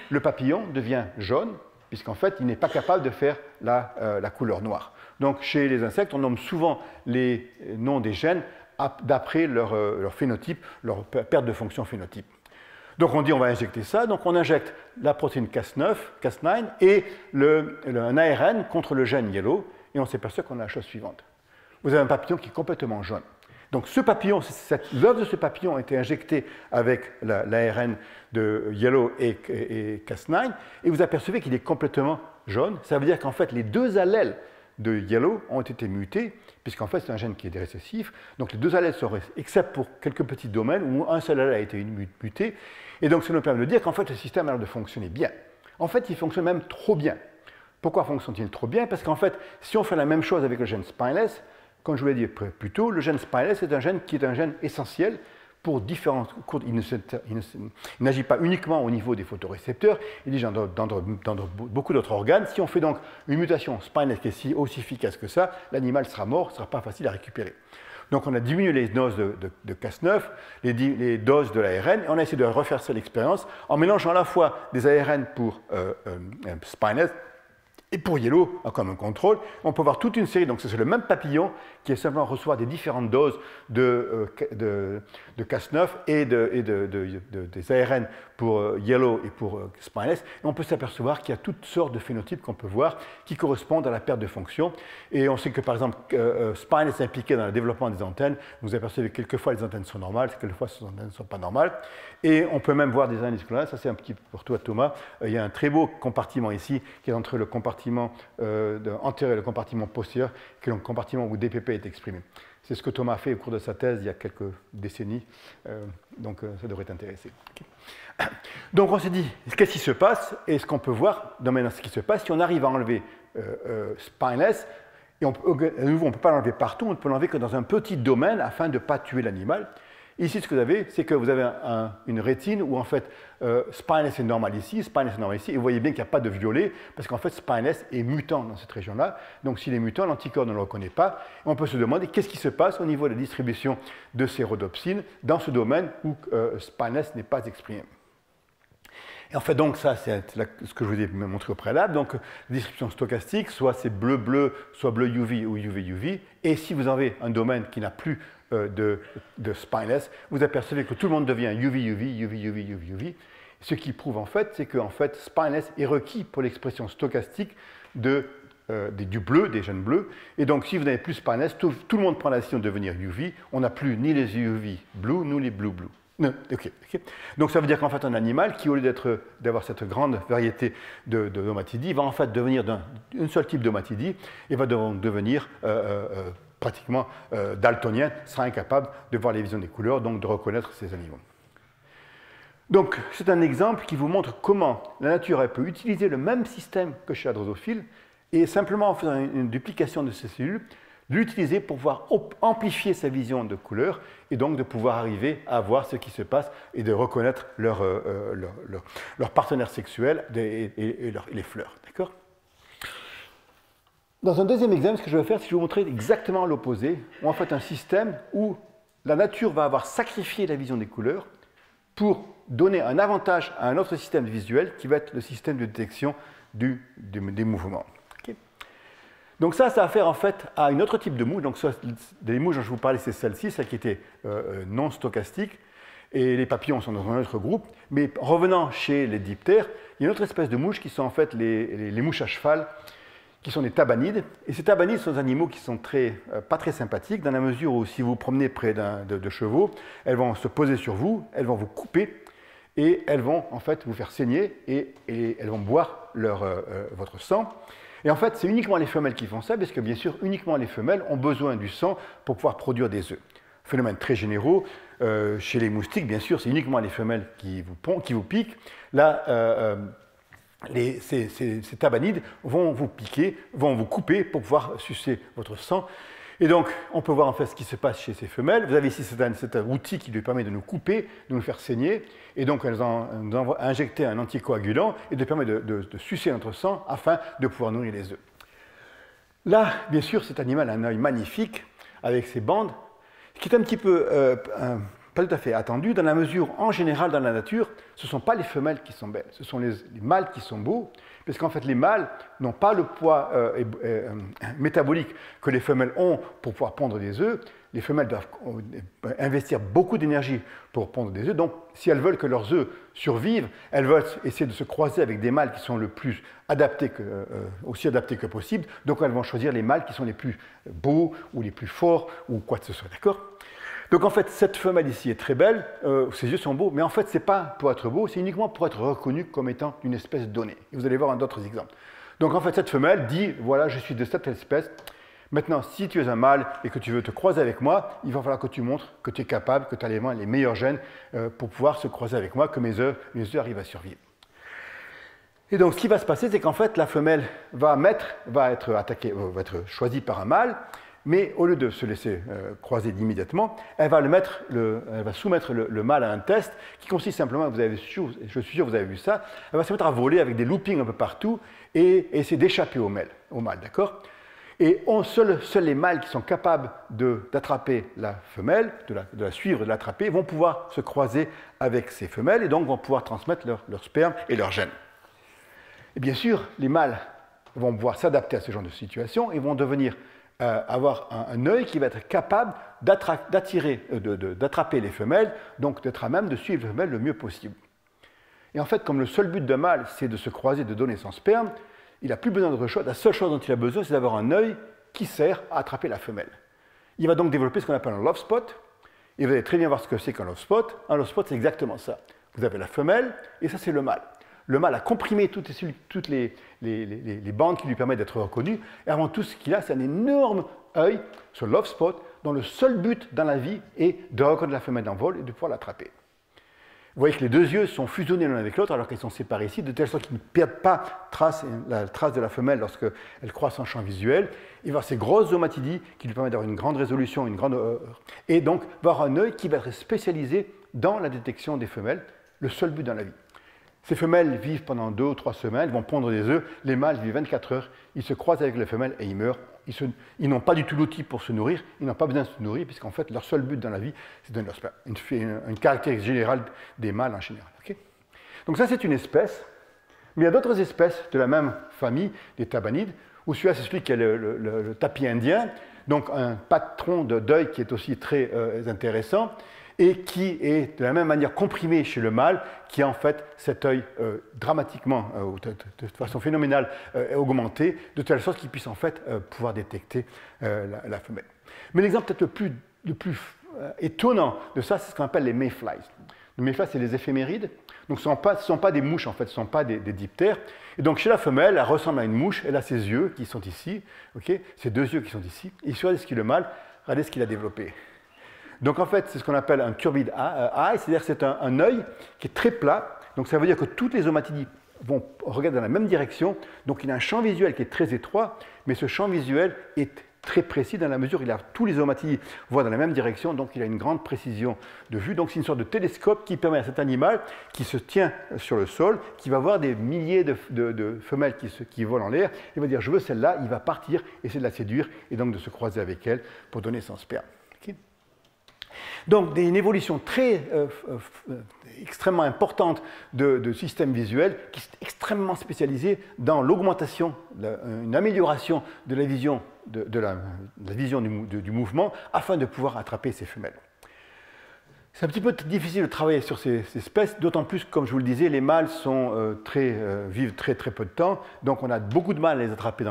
le papillon devient jaune, puisqu'en fait, il n'est pas capable de faire la couleur noire. Donc, chez les insectes, on nomme souvent les noms des gènes d'après leur phénotype, leur perte de fonction phénotype. Donc, on dit on va injecter ça. Donc, on injecte la protéine Cas9 et un ARN contre le gène yellow, et on s'aperçoit qu'on a la chose suivante. Vous avez un papillon qui est complètement jaune. Donc, ce papillon, l'œuf de ce papillon a été injecté avec l'ARN de yellow et Cas9, et vous apercevez qu'il est complètement jaune. Ça veut dire qu'en fait, les deux allèles de yellow ont été mutés, puisqu'en fait c'est un gène qui est récessif. Donc les deux allèles sont except pour quelques petits domaines où un seul allèle a été muté. Et donc ça nous permet de dire qu'en fait le système a l'air de fonctionner bien. En fait, il fonctionne même trop bien. Pourquoi fonctionne-t-il trop bien? Parce qu'en fait, si on fait la même chose avec le gène spineless, comme je vous l'ai dit plus tôt, le gène spineless est un gène qui est un gène essentiel pour différentes cours. Il n'agit pas uniquement au niveau des photorécepteurs, il agit dans beaucoup d'autres organes. Si on fait donc une mutation spineless qui est aussi efficace que ça, l'animal sera mort, ce ne sera pas facile à récupérer. Donc on a diminué les doses de Cas9, les doses de l'ARN, et on a essayé de refaire cette expérience en mélangeant à la fois des ARN pour spineless et pour yellow, comme un contrôle. On peut voir toute une série, donc c'est le même papillon qui est simplement reçoit des différentes doses de Cas9 et des ARN pour yellow et pour spineless. Et on peut s'apercevoir qu'il y a toutes sortes de phénotypes qu'on peut voir qui correspondent à la perte de fonction. Et on sait que par exemple, spineless est impliqué dans le développement des antennes. Vous apercevez que quelquefois les antennes sont normales, quelquefois ces antennes ne sont pas normales. Et on peut même voir des analyses clonales. Ça c'est un petit peu pour toi Thomas. Il y a un très beau compartiment ici qui est entre le compartiment compartiment antérieur et le compartiment postérieur, qui est le compartiment où DPP est exprimé. C'est ce que Thomas a fait au cours de sa thèse il y a quelques décennies, donc ça devrait t'intéresser. Okay. Donc on s'est dit, qu'est-ce qui se passe? Et ce qu'on peut voir dans ce qui se passe, si on arrive à enlever spineless, et à nouveau on ne peut pas l'enlever partout, on ne peut l'enlever que dans un petit domaine afin de ne pas tuer l'animal. Ici, ce que vous avez, c'est que vous avez une rétine où en fait spineless est normal ici, spineless est normal ici, et vous voyez bien qu'il n'y a pas de violet, parce qu'en fait spineless est mutant dans cette région-là. Donc s'il est mutant, l'anticorps ne le reconnaît pas. Et on peut se demander qu'est-ce qui se passe au niveau de la distribution de ces rhodopsines dans ce domaine où spineless n'est pas exprimé. Et en fait, donc, ça, c'est ce que je vous ai montré au préalable. Donc, la distribution stochastique, soit c'est bleu-bleu, soit bleu-UV ou UV-UV. Et si vous avez un domaine qui n'a plus de spineless, vous apercevez que tout le monde devient UV-UV, UV-UV, UV-UV. Ce qui prouve, en fait, c'est que en fait, spineless est requis pour l'expression stochastique du bleu, des gènes bleus. Et donc, si vous n'avez plus spineless, tout le monde prend la décision de devenir UV. On n'a plus ni les UV blue, ni les blue-blue. Non, okay. Donc ça veut dire qu'en fait un animal qui, au lieu d'avoir cette grande variété d'omatidie, va en fait devenir d'un seul type d'omatidie et va devenir pratiquement daltonien, sera incapable de voir les visions des couleurs, donc de reconnaître ces animaux. Donc c'est un exemple qui vous montre comment la nature elle peut utiliser le même système que chez la drosophile et simplement en faisant une duplication de ces cellules, l'utiliser pour pouvoir amplifier sa vision de couleur et donc de pouvoir arriver à voir ce qui se passe et de reconnaître leur partenaire sexuel et les fleurs. D'accord ? Dans un deuxième exemple, ce que je vais faire, c'est que je vais vous montrer exactement l'opposé, ou en fait un système où la nature va avoir sacrifié la vision des couleurs pour donner un avantage à un autre système visuel qui va être le système de détection des mouvements. Donc ça a affaire en fait à un autre type de mouche. Donc les mouches dont je vous parlais, c'est celle-ci, celle qui était non stochastique. Et les papillons sont dans un autre groupe. Mais revenant chez les diptères, il y a une autre espèce de mouches qui sont en fait les mouches à cheval, qui sont des tabanides. Et ces tabanides sont des animaux qui sont pas très sympathiques, dans la mesure où si vous vous promenez près de chevaux, elles vont se poser sur vous, elles vont vous couper, et elles vont en fait vous faire saigner, et elles vont boire votre sang. Et en fait, c'est uniquement les femelles qui font ça, parce que bien sûr, uniquement les femelles ont besoin du sang pour pouvoir produire des œufs. Phénomène très généraux. Chez les moustiques, bien sûr, c'est uniquement les femelles qui vous piquent. Là, ces tabanides vont vous piquer, vont vous couper pour pouvoir sucer votre sang. Et donc, on peut voir en fait ce qui se passe chez ces femelles. Vous avez ici cet outil qui lui permet de nous couper, de nous faire saigner. Et donc, elles ont injecté un anticoagulant et de permettre de sucer notre sang afin de pouvoir nourrir les œufs. Là, bien sûr, cet animal a un œil magnifique avec ses bandes, ce qui est un petit peu pas tout à fait attendu, dans la mesure, en général, dans la nature, ce ne sont pas les femelles qui sont belles, ce sont les mâles qui sont beaux, parce qu'en fait, les mâles n'ont pas le poids métabolique que les femelles ont pour pouvoir pondre des œufs. Les femelles doivent investir beaucoup d'énergie pour pondre des œufs, donc si elles veulent que leurs œufs survivent, elles veulent essayer de se croiser avec des mâles qui sont le plus adaptés aussi adaptés que possible, donc elles vont choisir les mâles qui sont les plus beaux ou les plus forts ou quoi que ce soit, d'accord ? Donc en fait, cette femelle ici est très belle, ses yeux sont beaux, mais en fait, ce n'est pas pour être beau, c'est uniquement pour être reconnu comme étant une espèce donnée. Et vous allez voir d'autres exemples. Donc en fait, cette femelle dit, voilà, je suis de cette espèce. Maintenant, si tu es un mâle et que tu veux te croiser avec moi, il va falloir que tu montres que tu es capable, que tu as les meilleurs gènes pour pouvoir se croiser avec moi, que mes œufs arrivent à survivre. Et donc ce qui va se passer, c'est qu'en fait, la femelle va être choisie par un mâle, mais au lieu de se laisser croiser immédiatement, elle va soumettre le mâle à un test qui consiste simplement, je suis sûr que vous avez vu ça, elle va se mettre à voler avec des loopings un peu partout et essayer d'échapper au mâle, d'accord ? Et seuls les mâles qui sont capables d'attraper la femelle, de la suivre, de l'attraper, vont pouvoir se croiser avec ces femelles et donc vont pouvoir transmettre leur sperme et leur gène. Et bien sûr, les mâles vont pouvoir s'adapter à ce genre de situation et vont devenir avoir un œil qui va être capable d'attraper les femelles, donc d'être à même de suivre les femelles le mieux possible. Et en fait, comme le seul but d'un mâle, c'est de se croiser, de donner son sperme, il n'a plus besoin d'autre chose. La seule chose dont il a besoin, c'est d'avoir un œil qui sert à attraper la femelle. Il va donc développer ce qu'on appelle un love spot, et vous allez très bien voir ce que c'est qu'un love spot. Un love spot, c'est exactement ça. Vous avez la femelle, et ça, c'est le mâle. Le mâle a comprimé toutes les bandes qui lui permettent d'être reconnu. Et avant tout, ce qu'il a, c'est un énorme œil, ce love spot, dont le seul but dans la vie est de reconnaître la femelle en vol et de pouvoir l'attraper. Vous voyez que les deux yeux sont fusionnés l'un avec l'autre alors qu'ils sont séparés ici, de telle sorte qu'ils ne perdent pas la trace de la femelle lorsqu'elle croît son champ visuel. Il va avoir ces grosses omatidie qui lui permettent d'avoir une grande résolution, et donc va avoir un œil qui va être spécialisé dans la détection des femelles, le seul but dans la vie. Ces femelles vivent pendant 2 ou 3 semaines, vont pondre des œufs, les mâles vivent 24 heures, ils se croisent avec les femelles et ils meurent. Ils n'ont pas du tout l'outil pour se nourrir, ils n'ont pas besoin de se nourrir, puisqu'en fait, leur seul but dans la vie, c'est de donner leur sperme. Une caractéristique générale des mâles en général. Okay. Donc ça, c'est une espèce, mais il y a d'autres espèces de la même famille, des tabanides, où celui-là, c'est celui qui est le tapis indien, donc un patron d'œil qui est aussi très intéressant, et qui est de la même manière comprimé chez le mâle, qui a en fait cet œil dramatiquement, de façon phénoménale, augmenté, de telle sorte qu'il puisse en fait pouvoir détecter la femelle. Mais l'exemple peut-être le plus étonnant de ça, c'est ce qu'on appelle les mayflies. Les mayflies, c'est les éphémérides. Donc ce ne sont pas des mouches, en fait, ce ne sont pas des diptères. Et donc chez la femelle, elle ressemble à une mouche, elle a ses yeux qui sont ici, okay, ses 2 yeux qui sont ici, et sur ce qui est le mâle, regardez ce qu'il a développé. Donc en fait, c'est ce qu'on appelle un turbid eye, c'est-à-dire que c'est un œil qui est très plat. Donc ça veut dire que toutes les omatidis vont regarder dans la même direction. Donc il a un champ visuel qui est très étroit, mais ce champ visuel est très précis dans la mesure où tous les omatidis voient dans la même direction, donc il a une grande précision de vue. Donc c'est une sorte de télescope qui permet à cet animal qui se tient sur le sol, qui va voir des milliers de femelles qui volent en l'air, il va dire je veux celle-là, il va partir, essayer de la séduire et donc de se croiser avec elle pour donner son sperme. Donc, une évolution extrêmement importante de systèmes visuels qui sont extrêmement spécialisés dans l'augmentation, une amélioration de la vision, du mouvement afin de pouvoir attraper ces femelles. C'est un petit peu difficile de travailler sur ces espèces, d'autant plus, comme je vous le disais, les mâles vivent très peu de temps, donc on a beaucoup de mal à les attraper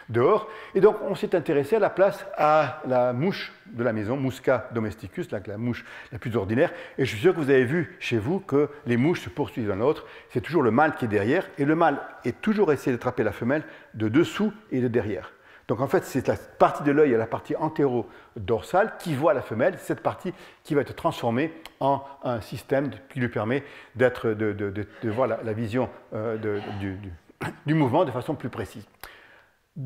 dehors. Et donc on s'est intéressé à la place à la mouche de la maison, Musca domesticus, la mouche la plus ordinaire. Et je suis sûr que vous avez vu chez vous que les mouches se poursuivent l'un l'autre. C'est toujours le mâle qui est derrière, et le mâle est toujours essayé d'attraper la femelle de dessous et de derrière. Donc en fait, c'est la partie de l'œil et la partie antéro-dorsale qui voit la femelle, c'est cette partie qui va être transformée en un système qui lui permet de voir la vision du mouvement de façon plus précise.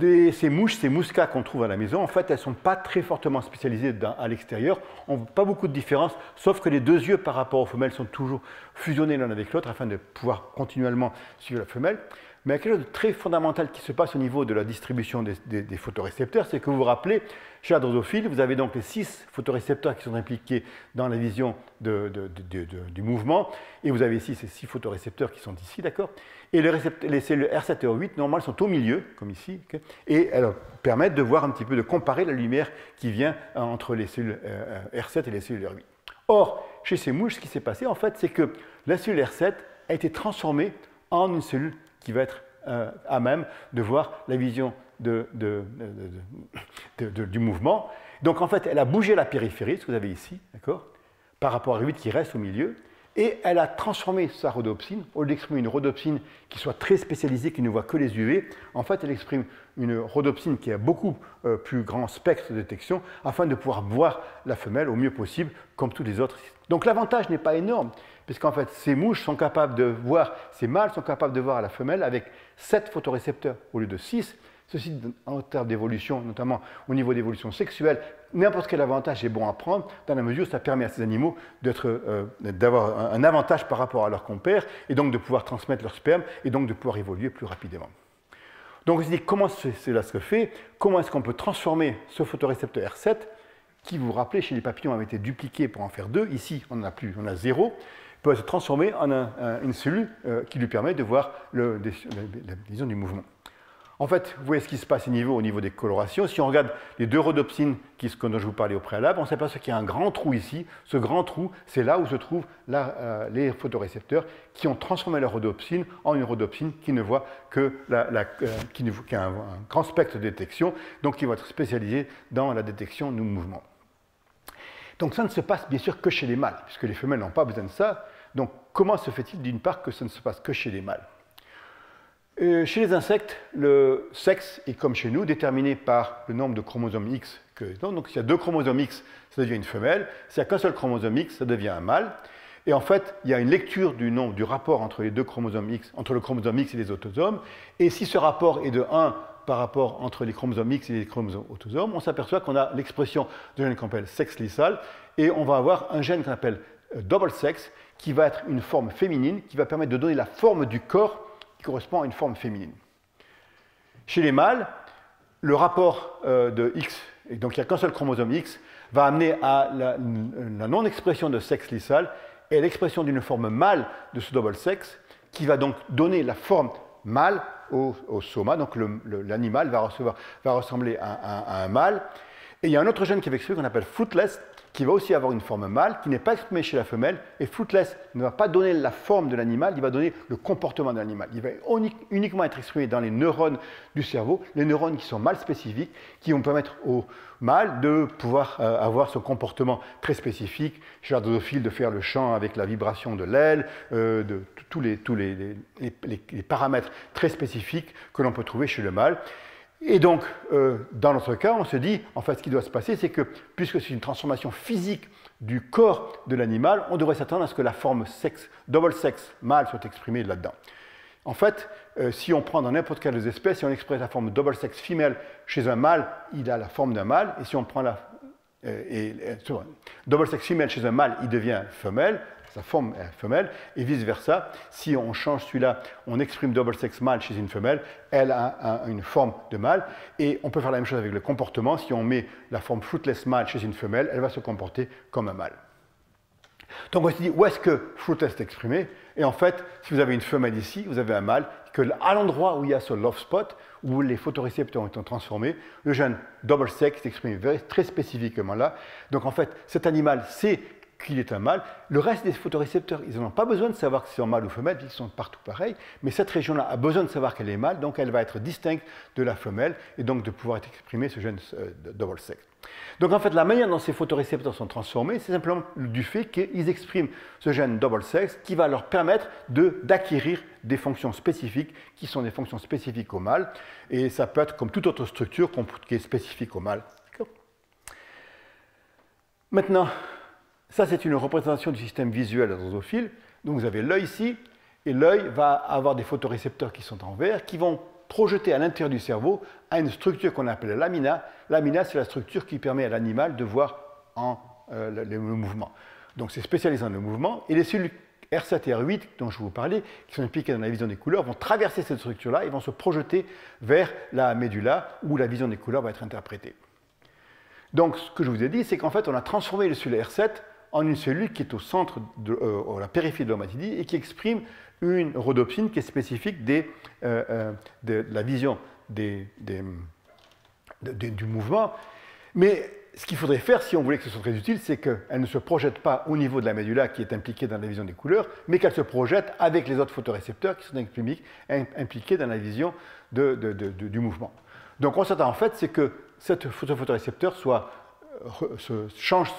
Ces mouches, ces muscas qu'on trouve à la maison, en fait, elles ne sont pas très fortement spécialisées à l'extérieur, on ne voit pas beaucoup de différence, sauf que les 2 yeux par rapport aux femelles sont toujours fusionnés l'un avec l'autre afin de pouvoir continuellement suivre la femelle. Mais il y a quelque chose de très fondamental qui se passe au niveau de la distribution des photorécepteurs, c'est que vous vous rappelez, chez la drosophile, vous avez donc les 6 photorécepteurs qui sont impliqués dans la vision du mouvement, et vous avez ici ces 6 photorécepteurs qui sont ici, d'accord? Et les cellules R7 et R8, normalement, sont au milieu, comme ici, okay, et elles permettent de voir un petit peu, de comparer la lumière qui vient entre les cellules R7 et les cellules R8. Or, chez ces mouches, ce qui s'est passé, en fait, c'est que la cellule R7 a été transformée en une cellule qui va être à même de voir la vision du mouvement. Donc en fait, elle a bougé la périphérie, ce que vous avez ici, d'accord, par rapport à R8 qui reste au milieu, et elle a transformé sa rhodopsine, au lieu d'exprimer une rhodopsine qui soit très spécialisée, qui ne voit que les UV, en fait, elle exprime une rhodopsine qui a beaucoup plus grand spectre de détection, afin de pouvoir voir la femelle au mieux possible, comme tous les autres. Donc l'avantage n'est pas énorme, puisqu'en fait, ces mouches sont capables de voir, ces mâles sont capables de voir la femelle avec 7 photorécepteurs au lieu de 6. Ceci, en termes d'évolution, notamment au niveau d'évolution sexuelle, n'importe quel avantage est bon à prendre, dans la mesure où ça permet à ces animaux d'avoir un avantage par rapport à leurs compères, et donc de pouvoir transmettre leur sperme, et donc de pouvoir évoluer plus rapidement. Donc on se dit, comment cela se fait? Comment est-ce qu'on peut transformer ce photorécepteur R7, qui, vous vous rappelez, chez les papillons avait été dupliqué pour en faire 2, ici on n'en a plus, on a 0, peut se transformer en une cellule qui lui permet de voir la vision du mouvement. En fait, vous voyez ce qui se passe au niveau des colorations. Si on regarde les 2 rhodopsines dont je vous parlais au préalable, on s'aperçoit qu'il y a un grand trou ici. Ce grand trou, c'est là où se trouvent les photorécepteurs qui ont transformé leur rhodopsine en une rhodopsine qui ne voit que qui a un grand spectre de détection, donc qui va être spécialisée dans la détection du mouvement. Donc ça ne se passe bien sûr que chez les mâles, puisque les femelles n'ont pas besoin de ça. Donc comment se fait-il d'une part que ça ne se passe que chez les mâles? Chez les insectes, le sexe est comme chez nous déterminé par le nombre de chromosomes X. Donc s'il y a 2 chromosomes X, ça devient une femelle. S'il n'y a qu'un seul chromosome X, ça devient un mâle. Et en fait, il y a une lecture du rapport entre les 2 chromosomes X, entre le chromosome X et les autosomes. Et si ce rapport est de 1 par rapport entre les chromosomes X et les chromosomes autosomes, on s'aperçoit qu'on a l'expression d'un gène qu'on appelle sexe lissal. Et on va avoir un gène qu'on appelle double sex, qui va être une forme féminine, qui va permettre de donner la forme du corps qui correspond à une forme féminine. Chez les mâles, le rapport de X, et donc il n'y a qu'un seul chromosome X, va amener à la non-expression de sexe lissal et l'expression d'une forme mâle de ce double sex, qui va donc donner la forme mâle au soma. Donc l'animal va ressembler à un mâle. Et il y a un autre gène qui est exprimé qu'on appelle fruitless, qui va aussi avoir une forme mâle, qui n'est pas exprimée chez la femelle. Et fruitless ne va pas donner la forme de l'animal, il va donner le comportement de l'animal. Il va uniquement être exprimé dans les neurones du cerveau, les neurones qui sont mâles spécifiques, qui vont permettre au mâle de pouvoir avoir ce comportement très spécifique, chez la drosophile, de faire le chant avec la vibration de l'aile, de tous les paramètres très spécifiques que l'on peut trouver chez le mâle. Et donc, dans notre cas, on se dit, en fait, ce qui doit se passer, c'est que, puisque c'est une transformation physique du corps de l'animal, on devrait s'attendre à ce que la forme double sex mâle soit exprimée là-dedans. En fait, si on prend dans n'importe quelle des espèces, si on exprime la forme double sex femelle chez un mâle, il a la forme d'un mâle, et si on prend double sex femelle chez un mâle, il devient femelle, sa forme est femelle, et vice-versa. Si on change celui-là, on exprime double sex mâle chez une femelle, elle a une forme de mâle, et on peut faire la même chose avec le comportement. Si on met la forme fruitless mâle chez une femelle, elle va se comporter comme un mâle. Donc on se dit, où est-ce que fruitless est exprimé? Et en fait, si vous avez une femelle ici, vous avez un mâle, que à l'endroit où il y a ce love spot, où les photorécepteurs ont été transformés, le gène double sex est exprimé très spécifiquement là. Donc en fait, cet animal sait qu'il est un mâle. Le reste des photorécepteurs, ils n'ont pas besoin de savoir si c'est un mâle ou femelle, ils sont partout pareils, mais cette région-là a besoin de savoir qu'elle est mâle, donc elle va être distincte de la femelle, et donc de pouvoir être exprimé ce gène double sex. Donc en fait, la manière dont ces photorécepteurs sont transformés, c'est simplement du fait qu'ils expriment ce gène double sex qui va leur permettre d'acquérir des fonctions spécifiques qui sont des fonctions spécifiques au mâle, et ça peut être comme toute autre structure qui est spécifique au mâle. Maintenant, ça, c'est une représentation du système visuel de la drosophile. Donc, vous avez l'œil ici, et l'œil va avoir des photorécepteurs qui sont en vert, qui vont projeter à l'intérieur du cerveau à une structure qu'on appelle la lamina. Lamina, c'est la structure qui permet à l'animal de voir le mouvement. Donc, c'est spécialisé dans le mouvement. Et les cellules R7 et R8, dont je vous parlais, qui sont impliquées dans la vision des couleurs, vont traverser cette structure-là et vont se projeter vers la médulla, où la vision des couleurs va être interprétée. Donc, ce que je vous ai dit, c'est qu'en fait, on a transformé les cellules R7 en une cellule qui est au centre, à la périphérie de l'omatidie et qui exprime une rhodopsine qui est spécifique de la vision du mouvement. Mais ce qu'il faudrait faire, si on voulait que ce soit très utile, c'est qu'elle ne se projette pas au niveau de la médulla qui est impliquée dans la vision des couleurs, mais qu'elle se projette avec les autres photorécepteurs qui sont impliqués dans la vision du mouvement. Donc on s'attend en fait, c'est que ce photorécepteur change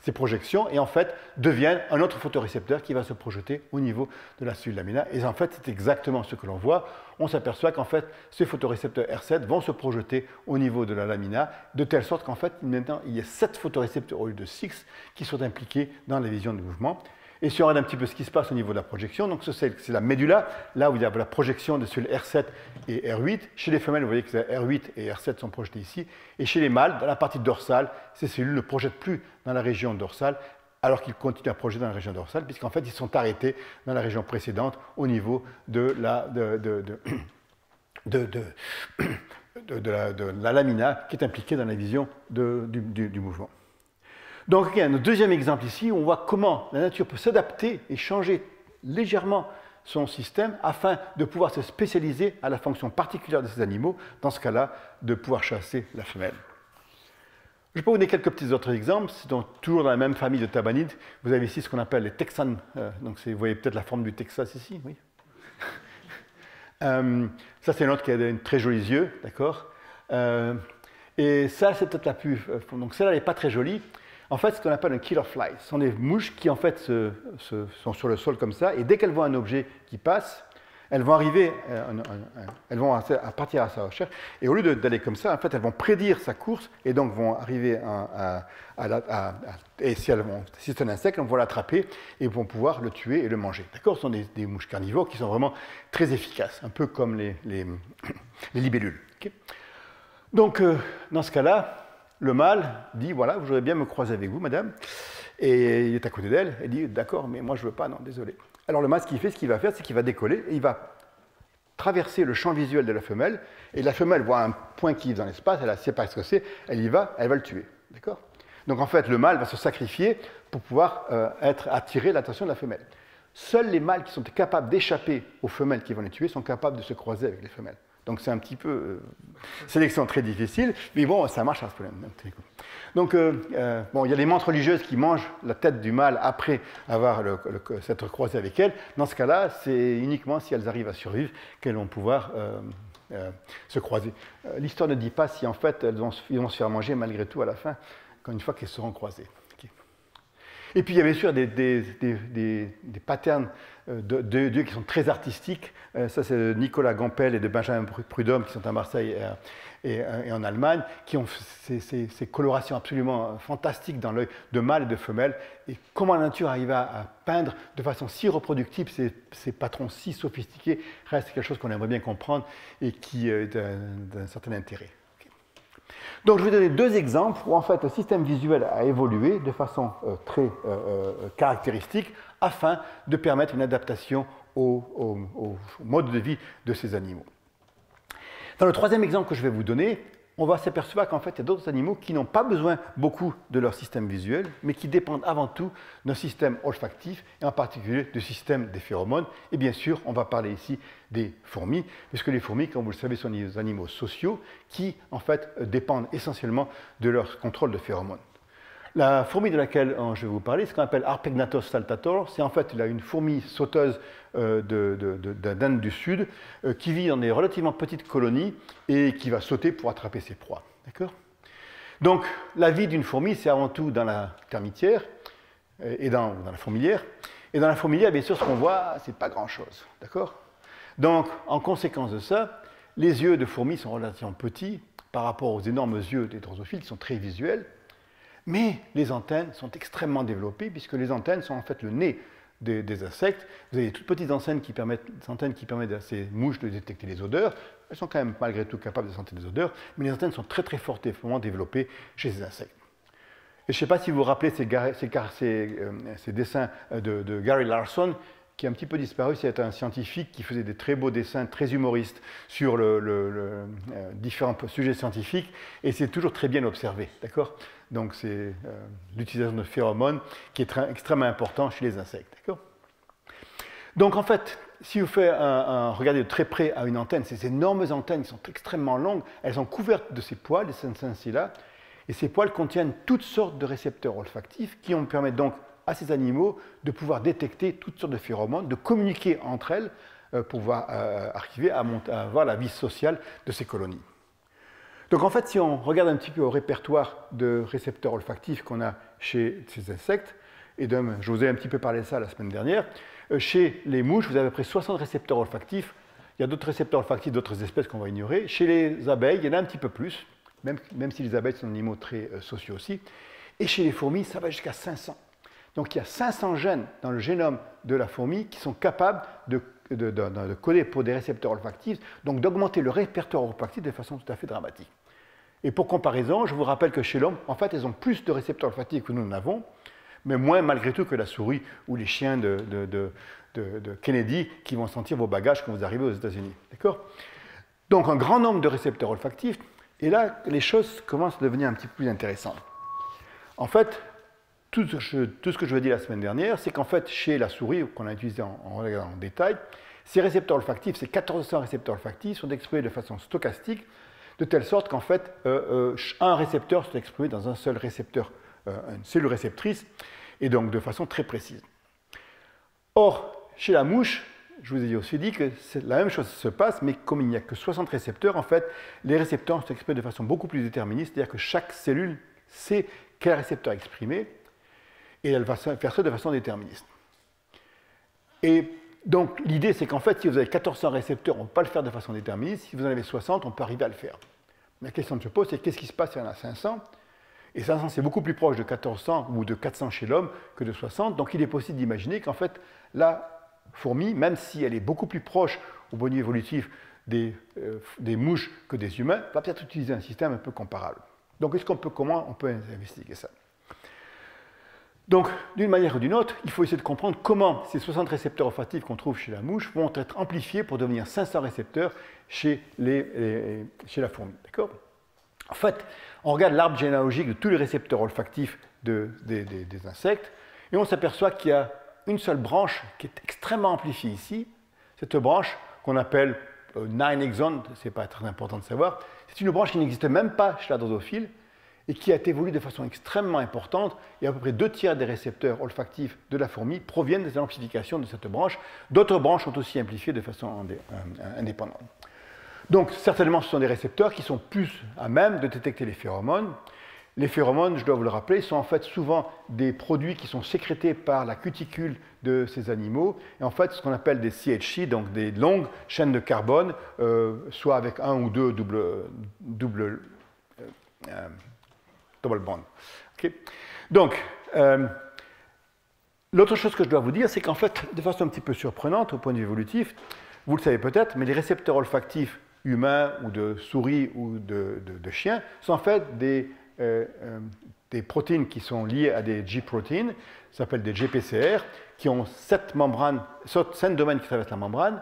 ses projections et en fait devienne un autre photorécepteur qui va se projeter au niveau de la cellule lamina. Et en fait, c'est exactement ce que l'on voit. On s'aperçoit qu'en fait, ces photorécepteurs R7 vont se projeter au niveau de la lamina, de telle sorte qu'en fait, maintenant, il y a 7 photorécepteurs au lieu de 6 qui sont impliqués dans la vision du mouvement. Et si on regarde un petit peu ce qui se passe au niveau de la projection, donc c'est la médulla, là où il y a la projection de cellules R7 et R8. Chez les femelles, vous voyez que R8 et R7 sont projetés ici. Et chez les mâles, dans la partie dorsale, ces cellules ne projettent plus dans la région dorsale, alors qu'ils continuent à projeter dans la région dorsale, puisqu'en fait, ils sont arrêtés dans la région précédente au niveau de la lamina qui est impliquée dans la vision du mouvement. Donc, il y a un deuxième exemple ici où on voit comment la nature peut s'adapter et changer légèrement son système afin de pouvoir se spécialiser à la fonction particulière de ces animaux, dans ce cas-là, de pouvoir chasser la femelle. Je peux vous donner quelques petits autres exemples. C'est donc toujours dans la même famille de tabanides. Vous avez ici ce qu'on appelle les texans. Donc, vous voyez peut-être la forme du Texas ici, oui. Ça, c'est une autre qui a de très jolis yeux, d'accord. Et ça, c'est peut-être la plus... donc, celle-là n'est pas très jolie. En fait, c'est ce qu'on appelle un killer fly. Ce sont des mouches qui, en fait, sont sur le sol comme ça, et dès qu'elles voient un objet qui passe, elles vont arriver, elles vont partir à sa recherche, et au lieu d'aller comme ça, en fait, elles vont prédire sa course, et donc vont arriver et si c'est un insecte, on va l'attraper, et vont pouvoir le tuer et le manger. D'accord? Ce sont des mouches carnivores qui sont vraiment très efficaces, un peu comme les libellules. Okay? Donc, dans ce cas-là, le mâle dit, voilà, je voudrais bien me croiser avec vous, madame, et il est à côté d'elle, elle dit, d'accord, mais moi je ne veux pas, non, désolé. Alors le mâle, ce qu'il va faire, c'est qu'il va décoller, et il va traverser le champ visuel de la femelle, et la femelle voit un point qui est dans l'espace, elle ne sait pas ce que c'est, elle y va, elle va le tuer. D'accord? Donc en fait, le mâle va se sacrifier pour pouvoir attirer l'attention de la femelle. Seuls les mâles qui sont capables d'échapper aux femelles qui vont les tuer sont capables de se croiser avec les femelles. Donc c'est un petit peu sélection très difficile, mais bon, ça marche à ce problème. Donc bon, il y a des mantes religieuses qui mangent la tête du mâle après avoir s'être croisé avec elle. Dans ce cas-là, c'est uniquement si elles arrivent à survivre qu'elles vont pouvoir se croiser. L'histoire ne dit pas si en fait ils vont se faire manger malgré tout à la fin, une fois qu'elles seront croisées. Okay. Et puis il y a bien sûr des patterns d'œufs qui sont très artistiques. Ça, c'est de Nicolas Gampel et de Benjamin Prudhomme qui sont à Marseille et en Allemagne, qui ont ces colorations absolument fantastiques dans l'œil de mâle et de femelle. Et comment la nature arrive à peindre de façon si reproductible ces patrons si sophistiqués reste quelque chose qu'on aimerait bien comprendre et qui est d'un certain intérêt. Donc je vais donner deux exemples où en fait le système visuel a évolué de façon très caractéristique afin de permettre une adaptation au mode de vie de ces animaux. Dans le troisième exemple que je vais vous donner, on va s'apercevoir qu'en fait il y a d'autres animaux qui n'ont pas besoin beaucoup de leur système visuel, mais qui dépendent avant tout d'un système olfactif, et en particulier du système des phéromones. Et bien sûr, on va parler ici des fourmis, puisque les fourmis, comme vous le savez, sont des animaux sociaux qui, en fait, dépendent essentiellement de leur contrôle de phéromones. La fourmi de laquelle je vais vous parler, ce qu'on appelle Harpegnathos saltator, c'est en fait une fourmi sauteuse d'Inde du Sud qui vit dans des relativement petites colonies et qui va sauter pour attraper ses proies. D'accord ? Donc, la vie d'une fourmi, c'est avant tout dans la termitière et dans la fourmilière. Et dans la fourmilière, bien sûr, ce qu'on voit, c'est pas grand-chose. D'accord ? Donc, en conséquence de ça, les yeux de fourmis sont relativement petits par rapport aux énormes yeux des drosophiles qui sont très visuels. Mais les antennes sont extrêmement développées puisque les antennes sont en fait le nez des insectes. Vous avez des toutes petites antennes qui permettent à ces mouches de détecter les odeurs. Elles sont quand même malgré tout capables de sentir des odeurs, mais les antennes sont très très fortement développées chez ces insectes. Et je ne sais pas si vous vous rappelez ces dessins de Gary Larson, qui a un petit peu disparu. C'est un scientifique qui faisait des très beaux dessins, très humoristes sur différents sujets scientifiques, et c'est toujours très bien observé, d'accord ? Donc c'est l'utilisation de phéromones qui est extrêmement important chez les insectes, d'accord ? Donc en fait, si vous faites regardez de très près à une antenne, ces énormes antennes qui sont extrêmement longues, elles sont couvertes de ces poils, de ces antennes-là, et ces poils contiennent toutes sortes de récepteurs olfactifs qui permettent donc à ces animaux de pouvoir détecter toutes sortes de phéromones, de communiquer entre elles pour pouvoir arriver à voir la vie sociale de ces colonies. Donc en fait, si on regarde un petit peu au répertoire de récepteurs olfactifs qu'on a chez ces insectes, et je vous ai un petit peu parlé de ça la semaine dernière, chez les mouches, vous avez à peu près 60 récepteurs olfactifs. Il y a d'autres récepteurs olfactifs d'autres espèces qu'on va ignorer. Chez les abeilles, il y en a un petit peu plus, même si les abeilles sont des animaux très sociaux aussi. Et chez les fourmis, ça va jusqu'à 500. Donc il y a 500 gènes dans le génome de la fourmi qui sont capables de coder pour des récepteurs olfactifs, donc d'augmenter le répertoire olfactif de façon tout à fait dramatique. Et pour comparaison, je vous rappelle que chez l'homme, en fait, elles ont plus de récepteurs olfactifs que nous en avons, mais moins malgré tout que la souris ou les chiens de Kennedy qui vont sentir vos bagages quand vous arrivez aux États-Unis. D'accord ? Donc un grand nombre de récepteurs olfactifs, et là, les choses commencent à devenir un petit peu plus intéressantes. En fait, tout ce que je vous ai dit la semaine dernière, c'est qu'en fait, chez la souris, qu'on a utilisé en regardant en détail, ces récepteurs olfactifs, ces 1400 récepteurs olfactifs, sont exprimés de façon stochastique, de telle sorte qu'en fait, un récepteur se exprimé dans un seul récepteur, une cellule réceptrice, et donc de façon très précise. Or, chez la mouche, je vous ai aussi dit que la même chose se passe, mais comme il n'y a que 60 récepteurs, en fait, les récepteurs sont exprimés de façon beaucoup plus déterministe, c'est-à-dire que chaque cellule sait quel récepteur exprimer, et elle va faire ça de façon déterministe. Et donc l'idée, c'est qu'en fait, si vous avez 1400 récepteurs, on ne peut pas le faire de façon déterministe. Si vous en avez 60, on peut arriver à le faire. La question qui se pose, c'est qu'est-ce qui se passe si on en a 500? Et 500, c'est beaucoup plus proche de 1400 ou de 400 chez l'homme que de 60. Donc il est possible d'imaginer qu'en fait, la fourmi, même si elle est beaucoup plus proche au bon niveau évolutif des mouches que des humains, va peut-être utiliser un système un peu comparable. Donc comment on peut investiguer ça? Donc, d'une manière ou d'une autre, il faut essayer de comprendre comment ces 60 récepteurs olfactifs qu'on trouve chez la mouche vont être amplifiés pour devenir 500 récepteurs chez la fourmi. D'accord? En fait, on regarde l'arbre généalogique de tous les récepteurs olfactifs des insectes et on s'aperçoit qu'il y a une seule branche qui est extrêmement amplifiée ici. Cette branche qu'on appelle 9 exon, ce n'est pas très important de savoir, c'est une branche qui n'existe même pas chez la drosophile et qui a été évoluée de façon extrêmement importante, et à peu près 2/3 des récepteurs olfactifs de la fourmi proviennent des amplifications de cette branche. D'autres branches sont aussi amplifiées de façon indépendante. Donc, certainement, ce sont des récepteurs qui sont plus à même de détecter les phéromones. Les phéromones, je dois vous le rappeler, sont en fait souvent des produits qui sont sécrétés par la cuticule de ces animaux, et en fait, ce qu'on appelle des CHC, donc des longues chaînes de carbone, soit avec un ou deux double bond. Okay. Donc, l'autre chose que je dois vous dire, c'est qu'en fait, de façon un petit peu surprenante au point de vue évolutif, vous le savez peut-être, mais les récepteurs olfactifs humains ou de souris ou de chiens sont en fait des protéines qui sont liées à des G-protéines, ça s'appelle des GPCR, qui ont 7 domaines qui traversent la membrane.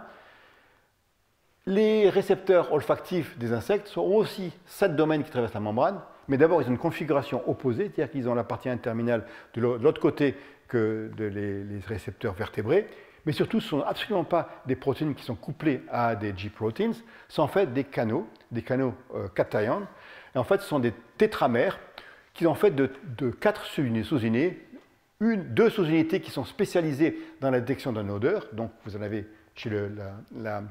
Les récepteurs olfactifs des insectes ont aussi 7 domaines qui traversent la membrane, mais d'abord ils ont une configuration opposée, c'est-à-dire qu'ils ont la partie N-terminale de l'autre côté que les récepteurs vertébrés, mais surtout ce ne sont absolument pas des protéines qui sont couplées à des G-proteins, ce sont en fait des canaux cations, et en fait ce sont des tétramères qui sont en fait de 4 sous-unités, 2 sous-unités qui sont spécialisées dans la détection d'une odeur, donc vous en avez chez la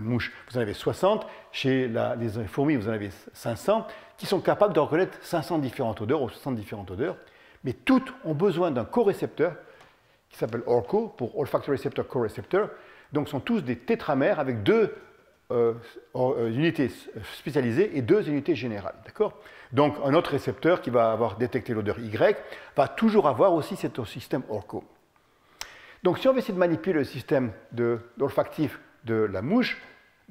mouche, vous en avez 60, chez les fourmis, vous en avez 500, qui sont capables de reconnaître 500 différentes odeurs ou 60 différentes odeurs, mais toutes ont besoin d'un corécepteur qui s'appelle ORCO, pour Olfactory Receptor Co-Receptor, donc sont tous des tétramères avec 2 unités spécialisées et 2 unités générales, d'accord? Donc un autre récepteur qui va avoir détecté l'odeur Y va toujours avoir aussi ce système ORCO. Donc si on veut essayer de manipuler le système olfactif de la mouche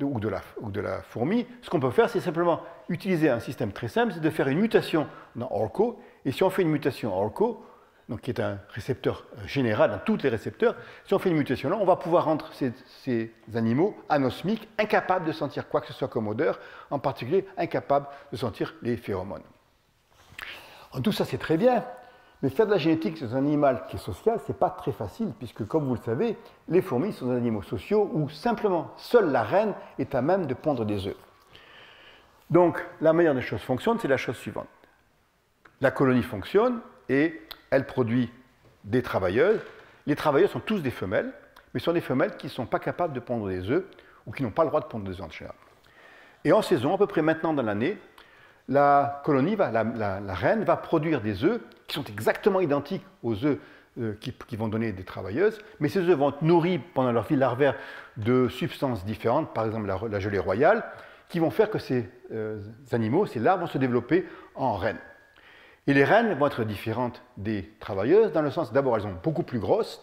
ou de la fourmi, ce qu'on peut faire, c'est simplement utiliser un système très simple, c'est de faire une mutation dans ORCO, et si on fait une mutation ORCO, donc qui est un récepteur général dans tous les récepteurs, si on fait une mutation là, on va pouvoir rendre ces animaux anosmiques, incapables de sentir quoi que ce soit comme odeur, en particulier incapables de sentir les phéromones. Tout ça c'est très bien, mais faire de la génétique sur un animal qui est social, ce n'est pas très facile, puisque comme vous le savez, les fourmis sont des animaux sociaux où simplement seule la reine est à même de pondre des œufs. Donc la manière dont les choses fonctionnent, c'est la chose suivante. La colonie fonctionne et elle produit des travailleuses. Les travailleuses sont tous des femelles, mais ce sont des femelles qui ne sont pas capables de pondre des œufs ou qui n'ont pas le droit de pondre des œufs en général. Et en saison, à peu près maintenant dans l'année, la colonie, la reine, va produire des œufs qui sont exactement identiques aux œufs qui vont donner des travailleuses, mais ces œufs vont être nourris pendant leur vie larvaire de substances différentes, par exemple la gelée royale, qui vont faire que ces animaux, ces larves, vont se développer en reines. Et les reines vont être différentes des travailleuses, dans le sens, d'abord, elles sont beaucoup plus grosses,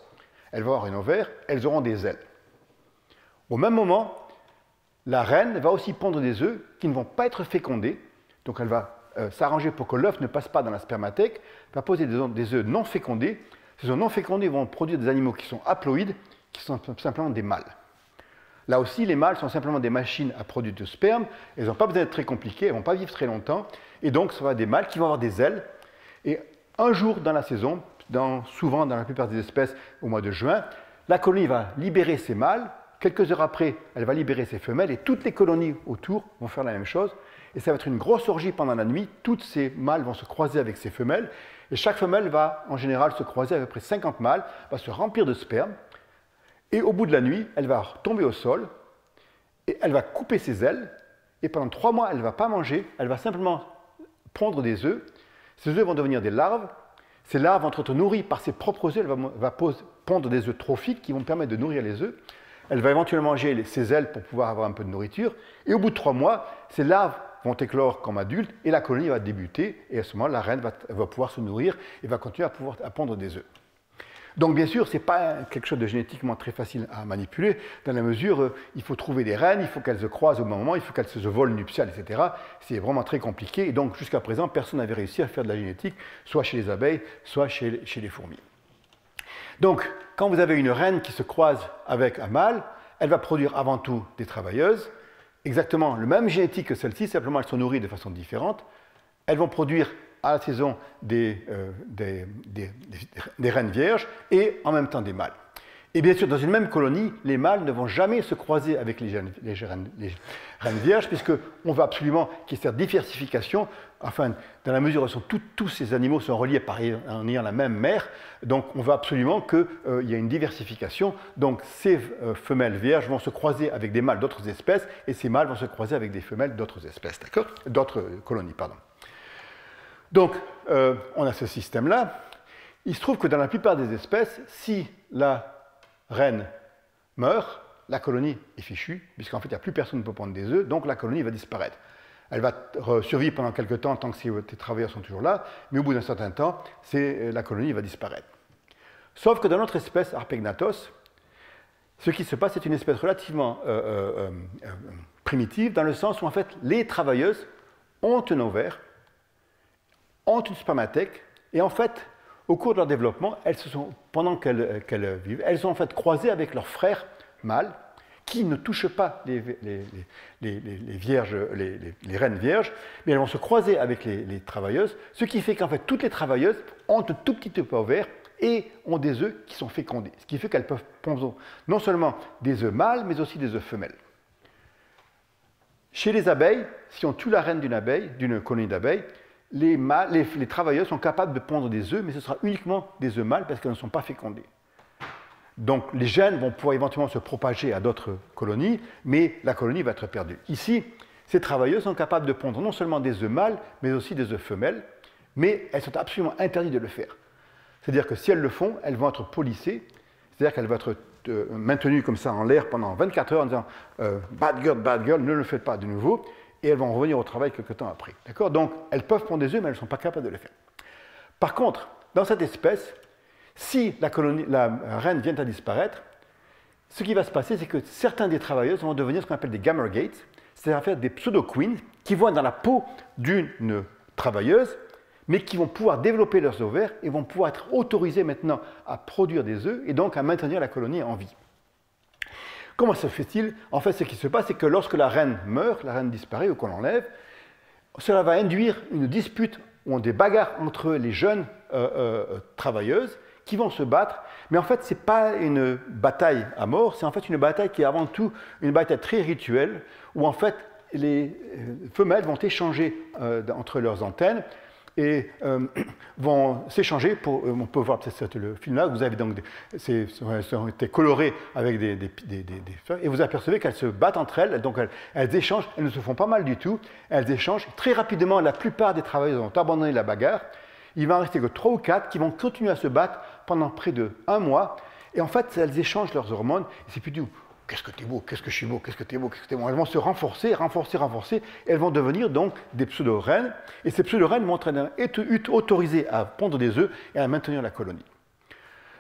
elles vont avoir un ovaire, elles auront des ailes. Au même moment, la reine va aussi pondre des œufs qui ne vont pas être fécondés, donc elle va s'arranger pour que l'œuf ne passe pas dans la spermathèque, elle va poser des œufs non fécondés. Ces œufs non fécondés vont produire des animaux qui sont haploïdes, qui sont simplement des mâles. Là aussi, les mâles sont simplement des machines à produire de sperme, elles n'ont pas besoin d'être très compliquées, elles ne vont pas vivre très longtemps, et donc ce va être des mâles qui vont avoir des ailes. Et un jour dans la saison, souvent dans la plupart des espèces au mois de juin, la colonie va libérer ses mâles, quelques heures après, elle va libérer ses femelles, et toutes les colonies autour vont faire la même chose. Et ça va être une grosse orgie pendant la nuit, toutes ces mâles vont se croiser avec ces femelles, et chaque femelle va en général se croiser avec à peu près 50 mâles, va se remplir de sperme, et au bout de la nuit, elle va tomber au sol, et elle va couper ses ailes, et pendant 3 mois, elle ne va pas manger, elle va simplement pondre des œufs. Ces œufs vont devenir des larves. Ces larves vont être nourries par ses propres œufs. Elle va pondre des œufs trophiques qui vont permettre de nourrir les œufs. Elle va éventuellement manger ses ailes pour pouvoir avoir un peu de nourriture. Et au bout de 3 mois, ces larves vont éclore comme adultes et la colonie va débuter. Et à ce moment, la reine va pouvoir se nourrir et va continuer à pondre des œufs. Donc bien sûr, ce n'est pas quelque chose de génétiquement très facile à manipuler, dans la mesure il faut trouver des reines, il faut qu'elles se croisent au bon moment, il faut qu'elles se volent nuptiales, etc. C'est vraiment très compliqué, et donc jusqu'à présent, personne n'avait réussi à faire de la génétique, soit chez les abeilles, soit chez les fourmis. Donc, quand vous avez une reine qui se croise avec un mâle, elle va produire avant tout des travailleuses, exactement le même génétique que celle-ci, simplement elles sont nourries de façon différente. Elles vont produire à la saison des reines vierges et en même temps des mâles. Et bien sûr, dans une même colonie, les mâles ne vont jamais se croiser avec les reines vierges, puisqu'on veut absolument qu'il y ait cette diversification, enfin, dans la mesure où tous ces animaux sont reliés en ayant la même mère, donc on veut absolument qu'il y ait une diversification. Donc ces femelles vierges vont se croiser avec des mâles d'autres espèces, et ces mâles vont se croiser avec des femelles d'autres espèces, d'accord? D'autres colonies, pardon. Donc, on a ce système-là. Il se trouve que dans la plupart des espèces, si la reine meurt, la colonie est fichue, puisqu'en fait, il n'y a plus personne pour pondre des œufs, donc la colonie va disparaître. Elle va survivre pendant quelques temps, tant que ces travailleurs sont toujours là, mais au bout d'un certain temps, la colonie va disparaître. Sauf que dans notre espèce, Harpegnathos, ce qui se passe, c'est une espèce relativement primitive, dans le sens où, en fait, les travailleuses ont un ovaire, ont une spermathèque, et en fait, au cours de leur développement, pendant qu'elles vivent, elles sont en fait croisées avec leurs frères mâles, qui ne touchent pas les reines vierges, mais elles vont se croiser avec les travailleuses, ce qui fait qu'en fait, toutes les travailleuses ont un tout petit ovaire et ont des œufs qui sont fécondés, ce qui fait qu'elles peuvent pondre non seulement des œufs mâles, mais aussi des œufs femelles. Chez les abeilles, si on tue la reine d'une colonie d'abeilles, les travailleuses sont capables de pondre des œufs, mais ce sera uniquement des œufs mâles parce qu'elles ne sont pas fécondées. Donc les gènes vont pouvoir éventuellement se propager à d'autres colonies, mais la colonie va être perdue. Ici, ces travailleuses sont capables de pondre non seulement des œufs mâles, mais aussi des œufs femelles, mais elles sont absolument interdites de le faire. C'est-à-dire que si elles le font, elles vont être polissées, c'est-à-dire qu'elles vont être maintenues comme ça en l'air pendant 24 heures en disant bad girl, ne le faites pas de nouveau. Et elles vont revenir au travail quelques temps après. D'accord? Donc, elles peuvent pondre des œufs, mais elles ne sont pas capables de le faire. Par contre, dans cette espèce, si la reine vient à disparaître, ce qui va se passer, c'est que certains des travailleuses vont devenir ce qu'on appelle des gamergates, c'est-à-dire des pseudo-queens, qui vont être dans la peau d'une travailleuse, mais qui vont pouvoir développer leurs ovaires et vont pouvoir être autorisées maintenant à produire des œufs et donc à maintenir la colonie en vie. Comment se fait-il? En fait, ce qui se passe, c'est que lorsque la reine meurt, la reine disparaît ou qu'on l'enlève, cela va induire une dispute ou des bagarres entre les jeunes travailleuses qui vont se battre. Mais en fait, ce n'est pas une bataille à mort, c'est en fait une bataille qui est avant tout une bataille très rituelle, où en fait les femelles vont échanger entre leurs antennes et vont s'échanger pour, on peut voir peut-être le film là, vous avez donc ont été colorés avec des feuilles, et vous apercevez qu'elles se battent entre elles, donc elles échangent, elles ne se font pas mal du tout, elles échangent. Très rapidement, la plupart des travailleurs ont abandonné la bagarre, il va en rester que 3 ou 4 qui vont continuer à se battre pendant près de 1 mois, et en fait, elles échangent leurs hormones, et c'est plus du qu'est-ce que t'es beau, qu'est-ce que je suis beau, qu'est-ce que t'es beau, qu'est-ce que t'es beau. Elles vont se renforcer, et elles vont devenir donc des pseudo-reines. Et ces pseudo-reines vont être autorisées à pondre des œufs et à maintenir la colonie.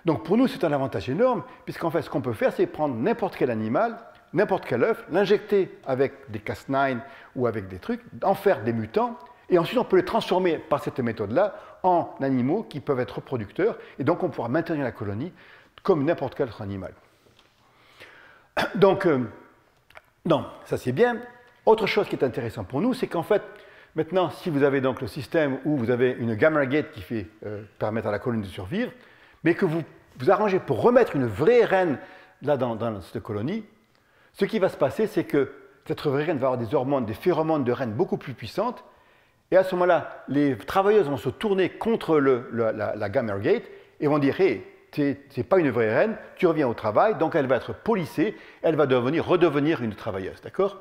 Donc pour nous, c'est un avantage énorme, puisqu'en fait, ce qu'on peut faire, c'est prendre n'importe quel animal, n'importe quel œuf, l'injecter avec des Cas9 ou avec des trucs, en faire des mutants, et ensuite on peut les transformer par cette méthode-là en animaux qui peuvent être reproducteurs, et donc on pourra maintenir la colonie comme n'importe quel autre animal. Donc, non, ça c'est bien. Autre chose qui est intéressante pour nous, c'est qu'en fait, maintenant, si vous avez donc le système où vous avez une gamergate qui permettre à la colonie de survivre, mais que vous arrangez pour remettre une vraie reine là dans cette colonie, ce qui va se passer, c'est que cette vraie reine va avoir des hormones, des phéromones de reine beaucoup plus puissantes, et à ce moment-là, les travailleuses vont se tourner contre la gamergate et vont dire « Hey, c'est pas une vraie reine, tu reviens au travail, donc elle va être polissée, elle va redevenir une travailleuse, d'accord?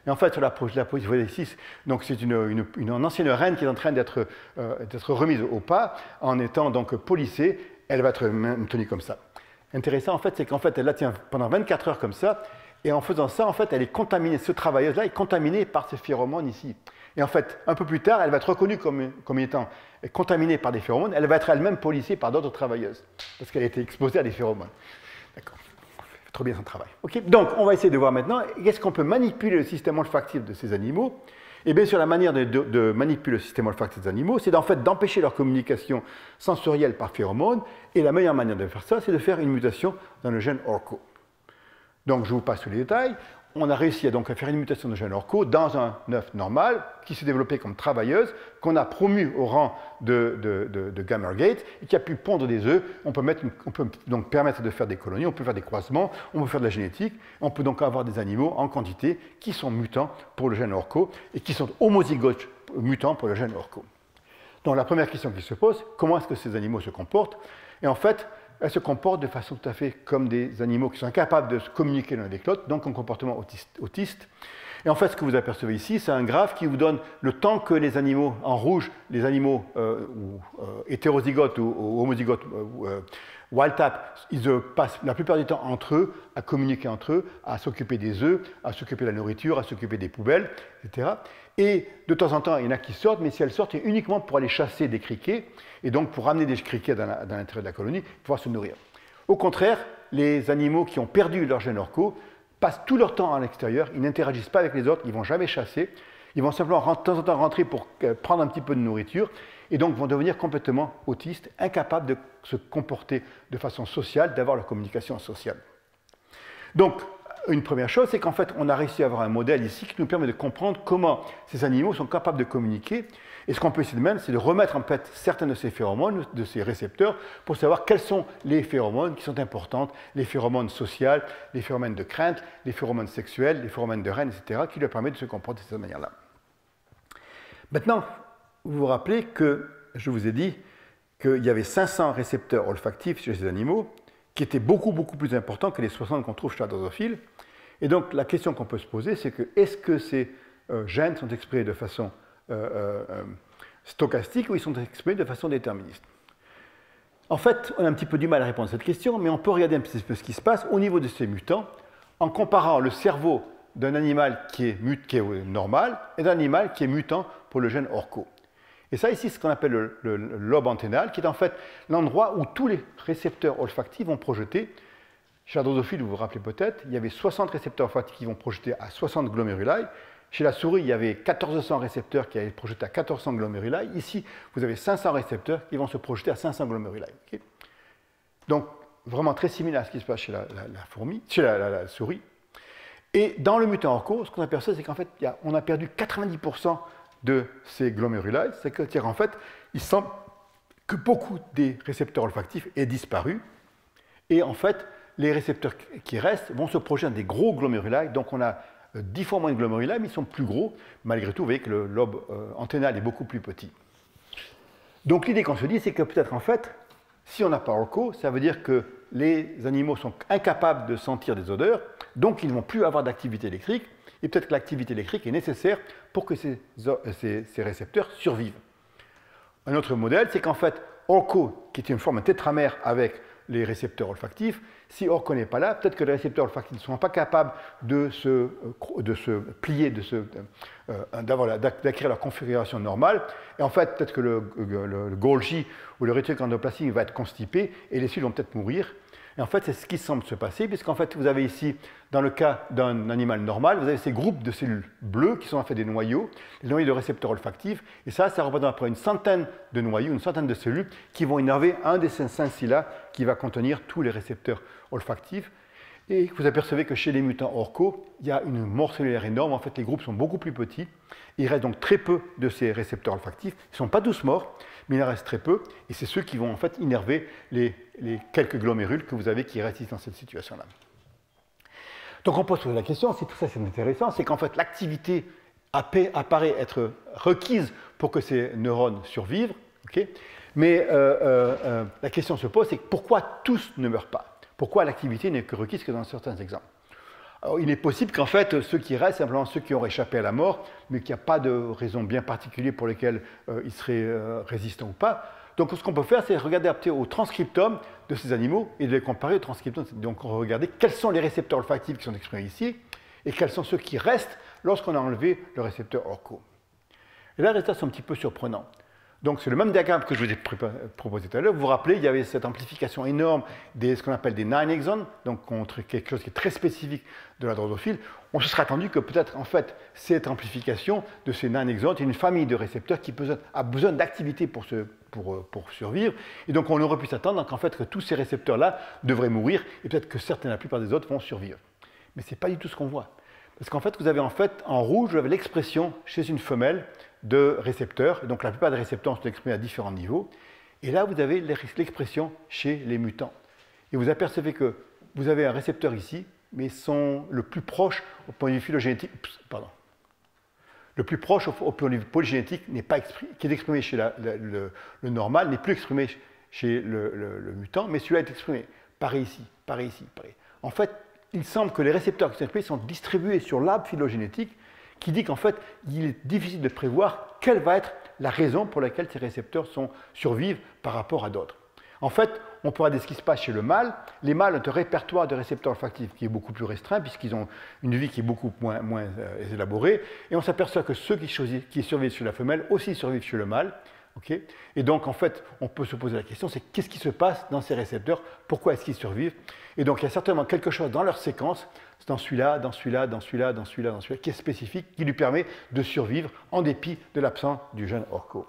Et en fait, sur la position, vous voyez ici, donc c'est une ancienne reine qui est en train d'être remise au pas, en étant donc polissée, elle va être maintenue comme ça. Intéressant, en fait, c'est qu'en fait, elle la tient pendant 24 heures comme ça, et en faisant ça, en fait, elle est contaminée, cette travailleuse-là est contaminée par ces phéromones ici. Et en fait, un peu plus tard, elle va être reconnue comme étant contaminée par des phéromones, elle va être elle-même polissée par d'autres travailleuses, parce qu'elle a été exposée à des phéromones. D'accord. Fait trop bien son travail. Okay. Donc, on va essayer de voir maintenant, est-ce qu'on peut manipuler le système olfactif de ces animaux? Et bien sûr, la manière de manipuler le système olfactif des animaux, c'est en fait d'empêcher leur communication sensorielle par phéromones, et la meilleure manière de faire ça, c'est de faire une mutation dans le gène ORCO. Donc, je vous passe tous les détails. On a réussi donc à faire une mutation de gène ORCO dans un œuf normal qui s'est développé comme travailleuse, qu'on a promu au rang de Gamergate et qui a pu pondre des œufs. On peut donc permettre de faire des colonies, on peut faire des croisements, on peut faire de la génétique. On peut donc avoir des animaux en quantité qui sont mutants pour le gène ORCO et qui sont homozygotes mutants pour le gène ORCO. Donc la première question qui se pose, comment est-ce que ces animaux se comportent? Et en fait, elles se comportent de façon tout à fait comme des animaux qui sont incapables de se communiquer l'un avec l'autre, donc un comportement autiste. Et en fait, ce que vous apercevez ici, c'est un graphe qui vous donne le temps que les animaux, en rouge, les animaux hétérozygotes ou homozygotes, wild type, ils passent la plupart du temps entre eux, à communiquer entre eux, à s'occuper des œufs, à s'occuper de la nourriture, à s'occuper des poubelles, etc. Et de temps en temps, il y en a qui sortent, mais si elles sortent, c'est uniquement pour aller chasser des criquets, et donc pour ramener des criquets dans l'intérieur de la colonie, pour pouvoir se nourrir. Au contraire, les animaux qui ont perdu leur gène ORCO passent tout leur temps à l'extérieur, ils n'interagissent pas avec les autres, ils ne vont jamais chasser, ils vont simplement de temps en temps rentrer pour prendre un petit peu de nourriture, et donc vont devenir complètement autistes, incapables de se comporter de façon sociale, d'avoir leur communication sociale. Donc, une première chose, c'est qu'en fait, on a réussi à avoir un modèle ici qui nous permet de comprendre comment ces animaux sont capables de communiquer. Et ce qu'on peut essayer de même, c'est de remettre en fait certains de ces phéromones, de ces récepteurs, pour savoir quels sont les phéromones qui sont importantes, les phéromones sociales, les phéromones de crainte, les phéromones sexuels, les phéromones de reine, etc., qui leur permettent de se comporter de cette manière-là. Maintenant, vous vous rappelez que je vous ai dit qu'il y avait 500 récepteurs olfactifs chez ces animaux, qui étaient beaucoup plus importants que les 60 qu'on trouve chez la drosophile. Et donc, la question qu'on peut se poser, c'est que est-ce que ces gènes sont exprimés de façon stochastique ou ils sont exprimés de façon déterministe? En fait, on a un petit peu du mal à répondre à cette question, mais on peut regarder un petit peu ce qui se passe au niveau de ces mutants en comparant le cerveau d'un animal qui est normal et d'un animal qui est mutant pour le gène ORCO. Et ça, ici, c'est ce qu'on appelle le lobe antennal, qui est en fait l'endroit où tous les récepteurs olfactifs vont projeter. Chez la drosophile, vous vous rappelez peut-être, il y avait 60 récepteurs olfactifs qui vont projeter à 60 gloméruli. Chez la souris, il y avait 1400 récepteurs qui allaient projeter à 1400 gloméruli. Ici, vous avez 500 récepteurs qui vont se projeter à 500 gloméruli. Okay. Donc, vraiment très similaire à ce qui se passe chez la souris. Et dans le mutant ORCO, ce qu'on aperçoit, c'est qu'en fait, on a perdu 90% de ces gloméruli, c'est-à-dire en fait, il semble que beaucoup des récepteurs olfactifs aient disparu, et en fait, les récepteurs qui restent vont se projeter dans des gros gloméruli, donc on a 10 fois moins de gloméruli, mais ils sont plus gros, malgré tout, vous voyez que le lobe antennal est beaucoup plus petit. Donc l'idée qu'on se dit, c'est que peut-être en fait, si on n'a pas ORCO, ça veut dire que les animaux sont incapables de sentir des odeurs, donc ils ne vont plus avoir d'activité électrique, et peut-être que l'activité électrique est nécessaire pour que ces récepteurs survivent. Un autre modèle, c'est qu'en fait, ORCO, qui est une forme tétramère avec les récepteurs olfactifs, si ORCO n'est pas là, peut-être que les récepteurs olfactifs ne sont pas capables de se plier, d'acquérir leur configuration normale, et en fait, peut-être que le Golgi ou le réticule endoplasmique va être constipé, et les cellules vont peut-être mourir. Et en fait, c'est ce qui semble se passer, puisqu'en fait, vous avez ici, dans le cas d'un animal normal, vous avez ces groupes de cellules bleues qui sont en fait des noyaux, des noyaux de récepteurs olfactifs, et ça représente à peu près une centaine de noyaux, une centaine de cellules qui vont innerver un des 500 qui va contenir tous les récepteurs olfactifs. Et vous apercevez que chez les mutants ORCO, il y a une mort cellulaire énorme, en fait, les groupes sont beaucoup plus petits, il reste donc très peu de ces récepteurs olfactifs, ils ne sont pas tous morts, mais il en reste très peu, et c'est ceux qui vont en fait innerver les quelques glomérules que vous avez qui restent dans cette situation-là. Donc on pose la question, si tout ça c'est intéressant, c'est qu'en fait l'activité apparaît être requise pour que ces neurones survivent, okay, mais la question se pose, c'est pourquoi tous ne meurent pas? Pourquoi l'activité n'est que requise que dans certains exemples? Alors, il est possible qu'en fait, ceux qui restent, simplement ceux qui ont échappé à la mort, mais qu'il n'y a pas de raison bien particulière pour lesquelles ils seraient résistants ou pas. Donc, ce qu'on peut faire, c'est regarder au transcriptome de ces animaux et de les comparer au transcriptome. Donc, on va regarder quels sont les récepteurs olfactifs qui sont exprimés ici et quels sont ceux qui restent lorsqu'on a enlevé le récepteur orco. Et là, les résultats sont un petit peu surprenants. Donc, c'est le même diagramme que je vous ai proposé tout à l'heure. Vous vous rappelez, il y avait cette amplification énorme de ce qu'on appelle des 9 exons, donc contre quelque chose qui est très spécifique de la drosophile. On se serait attendu que peut-être, en fait, cette amplification de ces 9 exons est une famille de récepteurs qui a besoin d'activité pour survivre. Et donc, on aurait pu s'attendre qu'en fait, que tous ces récepteurs-là devraient mourir, et peut-être que certains, la plupart des autres, vont survivre. Mais ce n'est pas du tout ce qu'on voit. Parce qu'en fait, vous avez en rouge, vous avez l'expression chez une femelle de récepteurs. Donc la plupart des récepteurs sont exprimés à différents niveaux. Et là, vous avez l'expression chez les mutants. Et vous apercevez que vous avez un récepteur ici, mais le plus proche au point de vue phylogénétique, le plus proche au point de vue polygénétique qui est exprimé chez le normal, n'est plus exprimé chez le mutant, mais celui-là est exprimé. Pareil ici, pareil ici, pareil. En fait, il semble que les récepteurs qui sont exprimés sont distribués sur l'arbre phylogénétique, qui dit qu'en fait, il est difficile de prévoir quelle va être la raison pour laquelle ces récepteurs survivent par rapport à d'autres. En fait, on pourra dire ce qui se passe chez le mâle. Les mâles ont un répertoire de récepteurs olfactifs qui est beaucoup plus restreint, puisqu'ils ont une vie qui est beaucoup moins élaborée. Et on s'aperçoit que ceux qui survivent chez la femelle aussi survivent chez le mâle. Okay. Et donc, en fait, on peut se poser la question, c'est qu'est-ce qui se passe dans ces récepteurs? Pourquoi est-ce qu'ils survivent? Et donc, il y a certainement quelque chose dans leur séquence, dans celui-là, dans celui-là, dans celui-là, dans celui-là, dans celui-là, qui est spécifique, qui lui permet de survivre en dépit de l'absence du gène ORCO.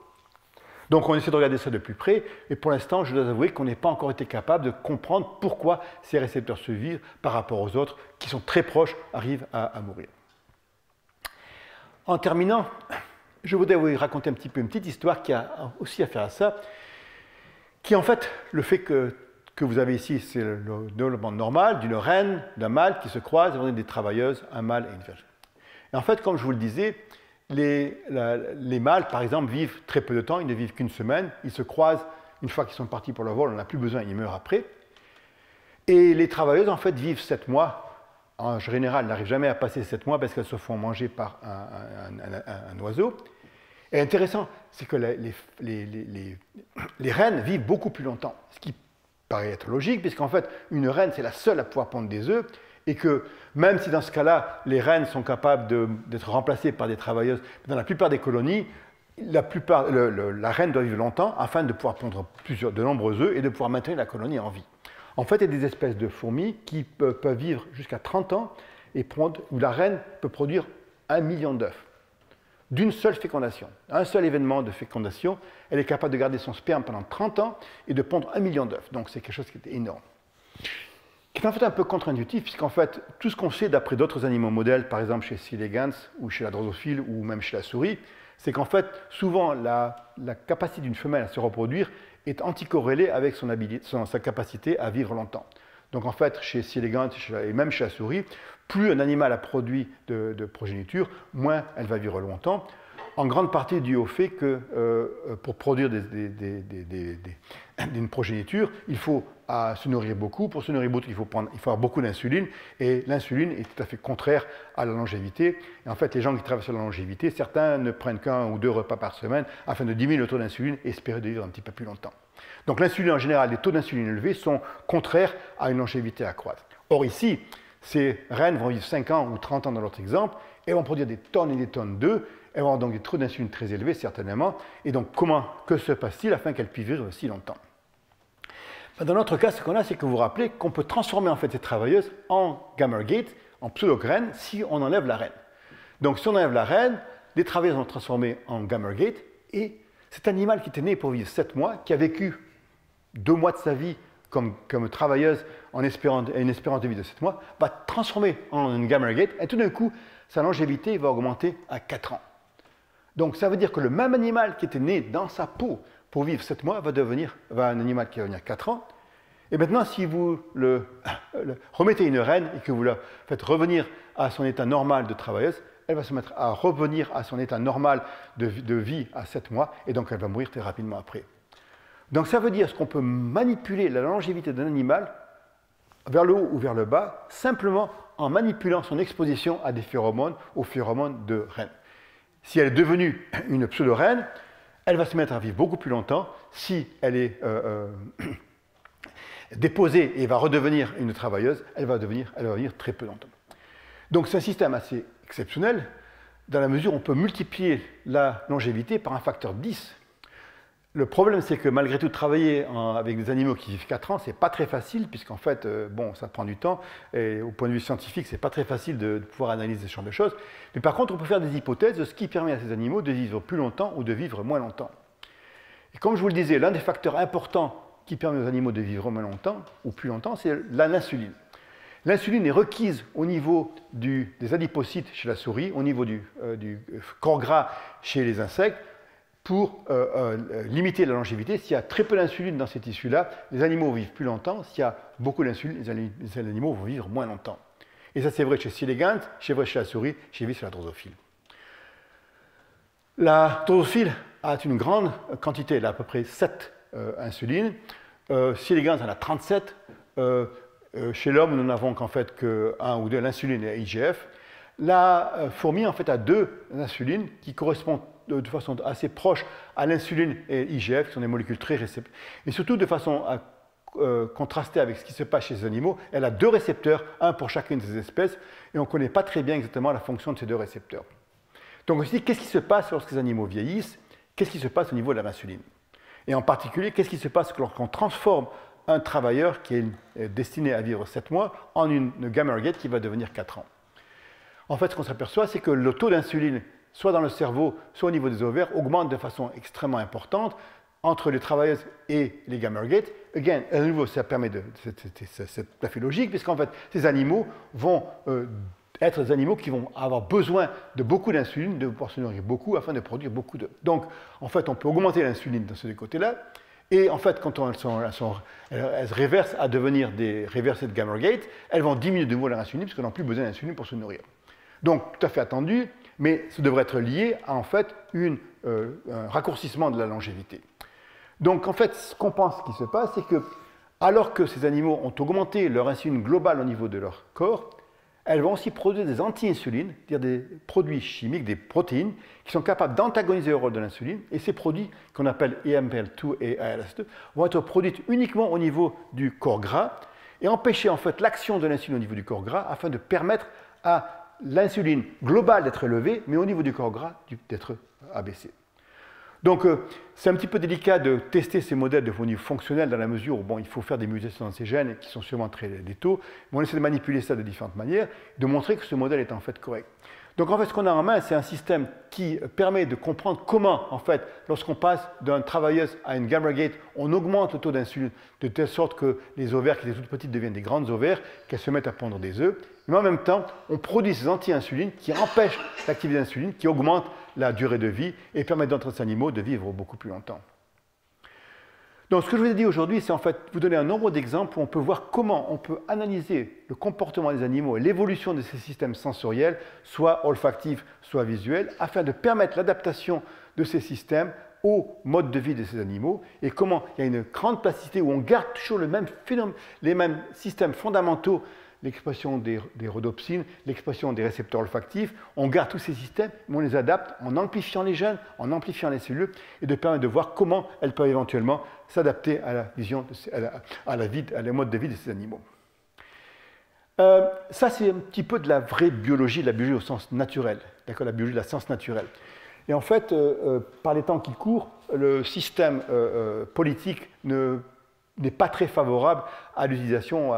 Donc, on essaie de regarder ça de plus près, et pour l'instant, je dois avouer qu'on n'est pas encore été capable de comprendre pourquoi ces récepteurs survivent par rapport aux autres, qui sont très proches, arrivent à mourir. En terminant, je voudrais vous raconter un petit peu une petite histoire qui a aussi affaire à ça, qui en fait, le fait que vous avez ici, c'est le développement normal d'une reine, d'un mâle qui se croisent, et vous avez des travailleuses, un mâle et une vierge. Et en fait, comme je vous le disais, les mâles, par exemple, vivent très peu de temps, ils ne vivent qu'une semaine, ils se croisent, une fois qu'ils sont partis pour le vol, on n'en a plus besoin, ils meurent après. Et les travailleuses, en fait, vivent 7 mois. En général, elles n'arrivent jamais à passer 7 mois parce qu'elles se font manger par un oiseau. Et intéressant, c'est que les reines vivent beaucoup plus longtemps, ce qui paraît être logique, puisqu'en fait, une reine, c'est la seule à pouvoir pondre des œufs, et que même si dans ce cas-là, les reines sont capables d'être remplacées par des travailleuses, dans la plupart des colonies, la reine doit vivre longtemps afin de pouvoir pondre de nombreux œufs et de pouvoir maintenir la colonie en vie. En fait, il y a des espèces de fourmis qui peuvent vivre jusqu'à 30 ans et où la reine peut produire 1 million d'œufs d'une seule fécondation. Un seul événement de fécondation, elle est capable de garder son sperme pendant 30 ans et de pondre 1 million d'œufs. Donc c'est quelque chose qui est énorme. Qui est en fait un peu contre-intuitif, puisqu'en fait, tout ce qu'on sait d'après d'autres animaux modèles, par exemple chez C. elegans ou chez la drosophile ou même chez la souris, c'est qu'en fait, souvent, la capacité d'une femelle à se reproduire est anticorrélée avec sa capacité à vivre longtemps. Donc en fait, chez C. elegans et même chez la souris, plus un animal a produit de progéniture, moins elle va vivre longtemps, en grande partie dû au fait que pour produire une progéniture, il faut se nourrir beaucoup. Pour se nourrir beaucoup, il faut avoir beaucoup d'insuline, et l'insuline est tout à fait contraire à la longévité. Et en fait, les gens qui travaillent sur la longévité, certains ne prennent qu'un ou 2 repas par semaine afin de diminuer le taux d'insuline et espérer de vivre un petit peu plus longtemps. Donc l'insuline en général, les taux d'insuline élevés sont contraires à une longévité accroître. Or ici, ces reines vont vivre 5 ans ou 30 ans dans notre exemple, et vont produire des tonnes et des tonnes d'œufs, elles vont avoir donc des taux d'insuline très élevés certainement, et donc que se passe-t-il afin qu'elles puissent vivre si longtemps? Dans notre cas, ce qu'on a, c'est que vous vous rappelez qu'on peut transformer en fait ces travailleuses en gamergate, en pseudo-graines, si on enlève la reine. Donc si on enlève la reine, les travailleuses vont transformer en gamergate, et cet animal qui était né pour vivre 7 mois, qui a vécu 2 mois de sa vie comme travailleuse en une espérance de vie de 7 mois, va transformer en une gamergate, et tout d'un coup, sa longévité va augmenter à 4 ans. Donc ça veut dire que le même animal qui était né dans sa peau pour vivre 7 mois va un animal qui va venir 4 ans. Et maintenant, si vous remettez une reine et que vous la faites revenir à son état normal de travailleuse, elle va se mettre à revenir à son état normal de vie à 7 mois, et donc elle va mourir très rapidement après. Donc ça veut dire qu'on peut manipuler la longévité d'un animal vers le haut ou vers le bas, simplement en manipulant son exposition à des phéromones, aux phéromones de reine. Si elle est devenue une pseudo-reine, elle va se mettre à vivre beaucoup plus longtemps. Si elle est déposée et va redevenir une travailleuse, elle va vivre très peu longtemps. Donc c'est un système assez exceptionnel, dans la mesure où on peut multiplier la longévité par un facteur 10. Le problème, c'est que malgré tout, travailler avec des animaux qui vivent 4 ans, c'est pas très facile, puisqu'en fait, bon, ça prend du temps, et au point de vue scientifique, c'est pas très facile de pouvoir analyser ce genre de choses. Mais par contre, on peut faire des hypothèses de ce qui permet à ces animaux de vivre plus longtemps ou de vivre moins longtemps. Et comme je vous le disais, l'un des facteurs importants qui permet aux animaux de vivre moins longtemps ou plus longtemps, c'est l'insuline. L'insuline est requise au niveau des adipocytes chez la souris, au niveau du corps gras chez les insectes, pour limiter la longévité. S'il y a très peu d'insuline dans ces tissus-là, les animaux vivent plus longtemps. S'il y a beaucoup d'insuline, les animaux vont vivre moins longtemps. Et ça, c'est vrai chez Coeleganthes, c'est vrai chez la souris, chez la drosophile. La drosophile a une grande quantité, elle a à peu près 7 insulines. Coeleganthes en a 37. Chez l'homme, nous n'avons qu'en fait que 1 ou 2, l'insuline et IGF. La fourmi, en fait, a 2 insulines qui correspondent de façon assez proche à l'insuline et IGF, qui sont des molécules très réceptives. Et surtout, de façon à contraster avec ce qui se passe chez les animaux, elle a 2 récepteurs, un pour chacune de ces espèces, et on ne connaît pas très bien exactement la fonction de ces 2 récepteurs. Donc, on se dit, qu'est-ce qui se passe lorsque les animaux vieillissent? Qu'est-ce qui se passe au niveau de l'insuline? Et en particulier, qu'est-ce qui se passe lorsqu'on transforme un travailleur qui est destiné à vivre 7 mois en une gamergate qui va devenir 4 ans? En fait, ce qu'on s'aperçoit, c'est que le taux d'insuline, soit dans le cerveau, soit au niveau des ovaires, augmente de façon extrêmement importante entre les travailleuses et les gamergates. Again, à nouveau, ça permet c'est tout à fait logique, puisqu'en fait, ces animaux vont être des animaux qui vont avoir besoin de beaucoup d'insuline, de pouvoir se nourrir beaucoup, afin de produire beaucoup de... Donc, en fait, on peut augmenter l'insuline dans ce côté-là, et en fait, quand elles se réversent à devenir des réversées de gamergate, elles vont diminuer de nouveau leur insuline, parce qu'elles n'ont plus besoin d'insuline pour se nourrir. Donc, tout à fait attendu, mais ça devrait être lié à en fait un raccourcissement de la longévité. Donc en fait, ce qu'on pense qui se passe, c'est que alors que ces animaux ont augmenté leur insuline globale au niveau de leur corps, elles vont aussi produire des anti-insulines, c'est-à-dire des produits chimiques, des protéines, qui sont capables d'antagoniser le rôle de l'insuline, et ces produits qu'on appelle EMPL2 et ALS2 vont être produits uniquement au niveau du corps gras, et empêcher en fait l'action de l'insuline au niveau du corps gras, afin de permettre à l'insuline globale d'être élevée, mais au niveau du corps gras d'être abaissée. Donc, c'est un petit peu délicat de tester ces modèles de niveau fonctionnel dans la mesure où bon, il faut faire des mutations dans ces gènes qui sont sûrement très létaux, mais on essaie de manipuler ça de différentes manières, de montrer que ce modèle est en fait correct. Donc, en fait, ce qu'on a en main, c'est un système qui permet de comprendre comment, en fait, lorsqu'on passe d'une travailleuse à une gamergate, on augmente le taux d'insuline de telle sorte que les ovaires qui étaient toutes petites deviennent des grandes ovaires, qu'elles se mettent à pondre des œufs. Mais en même temps, on produit ces anti-insulines qui empêchent l'activité d'insuline, qui augmentent la durée de vie et permettent d'entraîner ces animaux de vivre beaucoup plus longtemps. Donc, ce que je vous ai dit aujourd'hui, c'est en fait vous donner un nombre d'exemples où on peut voir comment on peut analyser le comportement des animaux et l'évolution de ces systèmes sensoriels, soit olfactifs, soit visuels, afin de permettre l'adaptation de ces systèmes au mode de vie de ces animaux et comment il y a une grande plasticité où on garde toujours le même phénomène, les mêmes systèmes fondamentaux, l'expression des rhodopsines, l'expression des récepteurs olfactifs, on garde tous ces systèmes, mais on les adapte en amplifiant les gènes, en amplifiant les cellules, et de permettre de voir comment elles peuvent éventuellement s'adapter à la vision, à la mode de vie de ces animaux. Ça, c'est un petit peu de la vraie biologie, de la biologie au sens naturel, d'accord, la biologie de la science naturelle. Et en fait, par les temps qui courent, le système politique n'est pas très favorable à l'utilisation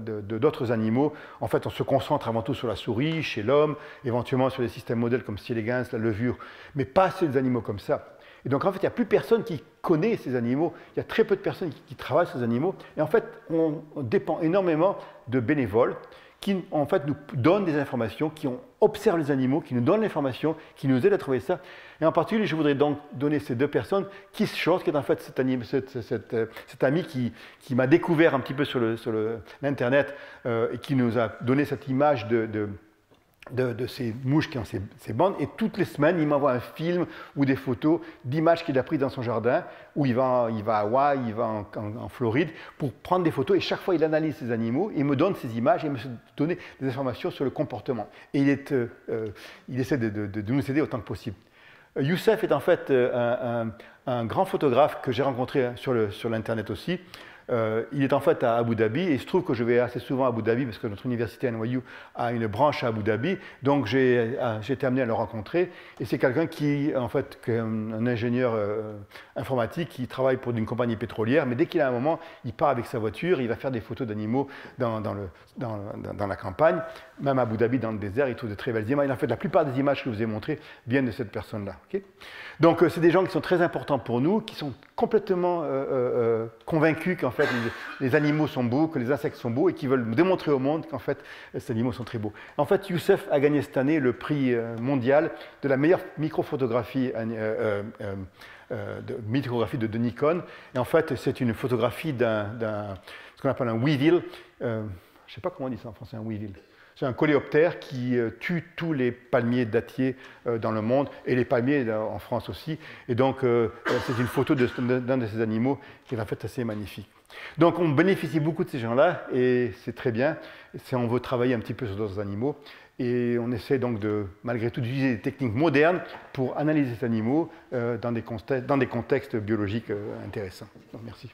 d'autres animaux. En fait, on se concentre avant tout sur la souris, chez l'homme, éventuellement sur des systèmes modèles comme Coeleganthes, la levure, mais pas sur des animaux comme ça. Et donc, en fait, il n'y a plus personne qui connaît ces animaux, il y a très peu de personnes qui travaillent sur ces animaux, et en fait, on dépend énormément de bénévoles qui, en fait, nous donnent des informations, qui observent les animaux, qui nous donnent l'information, qui nous aident à trouver ça. Et en particulier, je voudrais donc donner ces 2 personnes, Keith Short, qui est en fait cet ami qui m'a découvert un petit peu sur l'Internet et qui nous a donné cette image de ces mouches qui ont ces bandes, et toutes les semaines, il m'envoie un film ou des photos d'images qu'il a prises dans son jardin, où il va à Hawaï, il va en Floride, pour prendre des photos, et chaque fois, il analyse ces animaux, et il me donne ces images, et il me donne des informations sur le comportement. Et il essaie de nous aider autant que possible. Youssef est en fait un grand photographe que j'ai rencontré sur l'Internet aussi. Il est en fait à Abu Dhabi, et il se trouve que je vais assez souvent à Abu Dhabi parce que notre université à NYU a une branche à Abu Dhabi, donc j'ai été amené à le rencontrer, et c'est quelqu'un qui, en fait, est un ingénieur informatique qui travaille pour une compagnie pétrolière, mais dès qu'il a un moment, il part avec sa voiture, il va faire des photos d'animaux dans la campagne, même à Abu Dhabi, dans le désert, il trouve de très belles images. En fait, la plupart des images que je vous ai montrées viennent de cette personne-là. Okay, donc, c'est des gens qui sont très importants pour nous, qui sont complètement convaincus qu'en fait, les animaux sont beaux, que les insectes sont beaux, et qui veulent démontrer au monde qu'en fait, ces animaux sont très beaux. En fait, Youssef a gagné cette année le prix mondial de la meilleure microphotographie de Nikon. Et en fait, c'est une photographie ce qu'on appelle un weevil. Je ne sais pas comment on dit ça en français, un weevil. C'est un coléoptère qui tue tous les palmiers dattiers dans le monde, et les palmiers en France aussi. Et donc, c'est une photo d'un de ces animaux qui est en fait assez magnifique. Donc, on bénéficie beaucoup de ces gens-là, et c'est très bien. On veut travailler un petit peu sur d'autres animaux. Et on essaie donc, malgré tout, d'utiliser des techniques modernes pour analyser ces animaux dans des contextes biologiques intéressants. Donc, merci.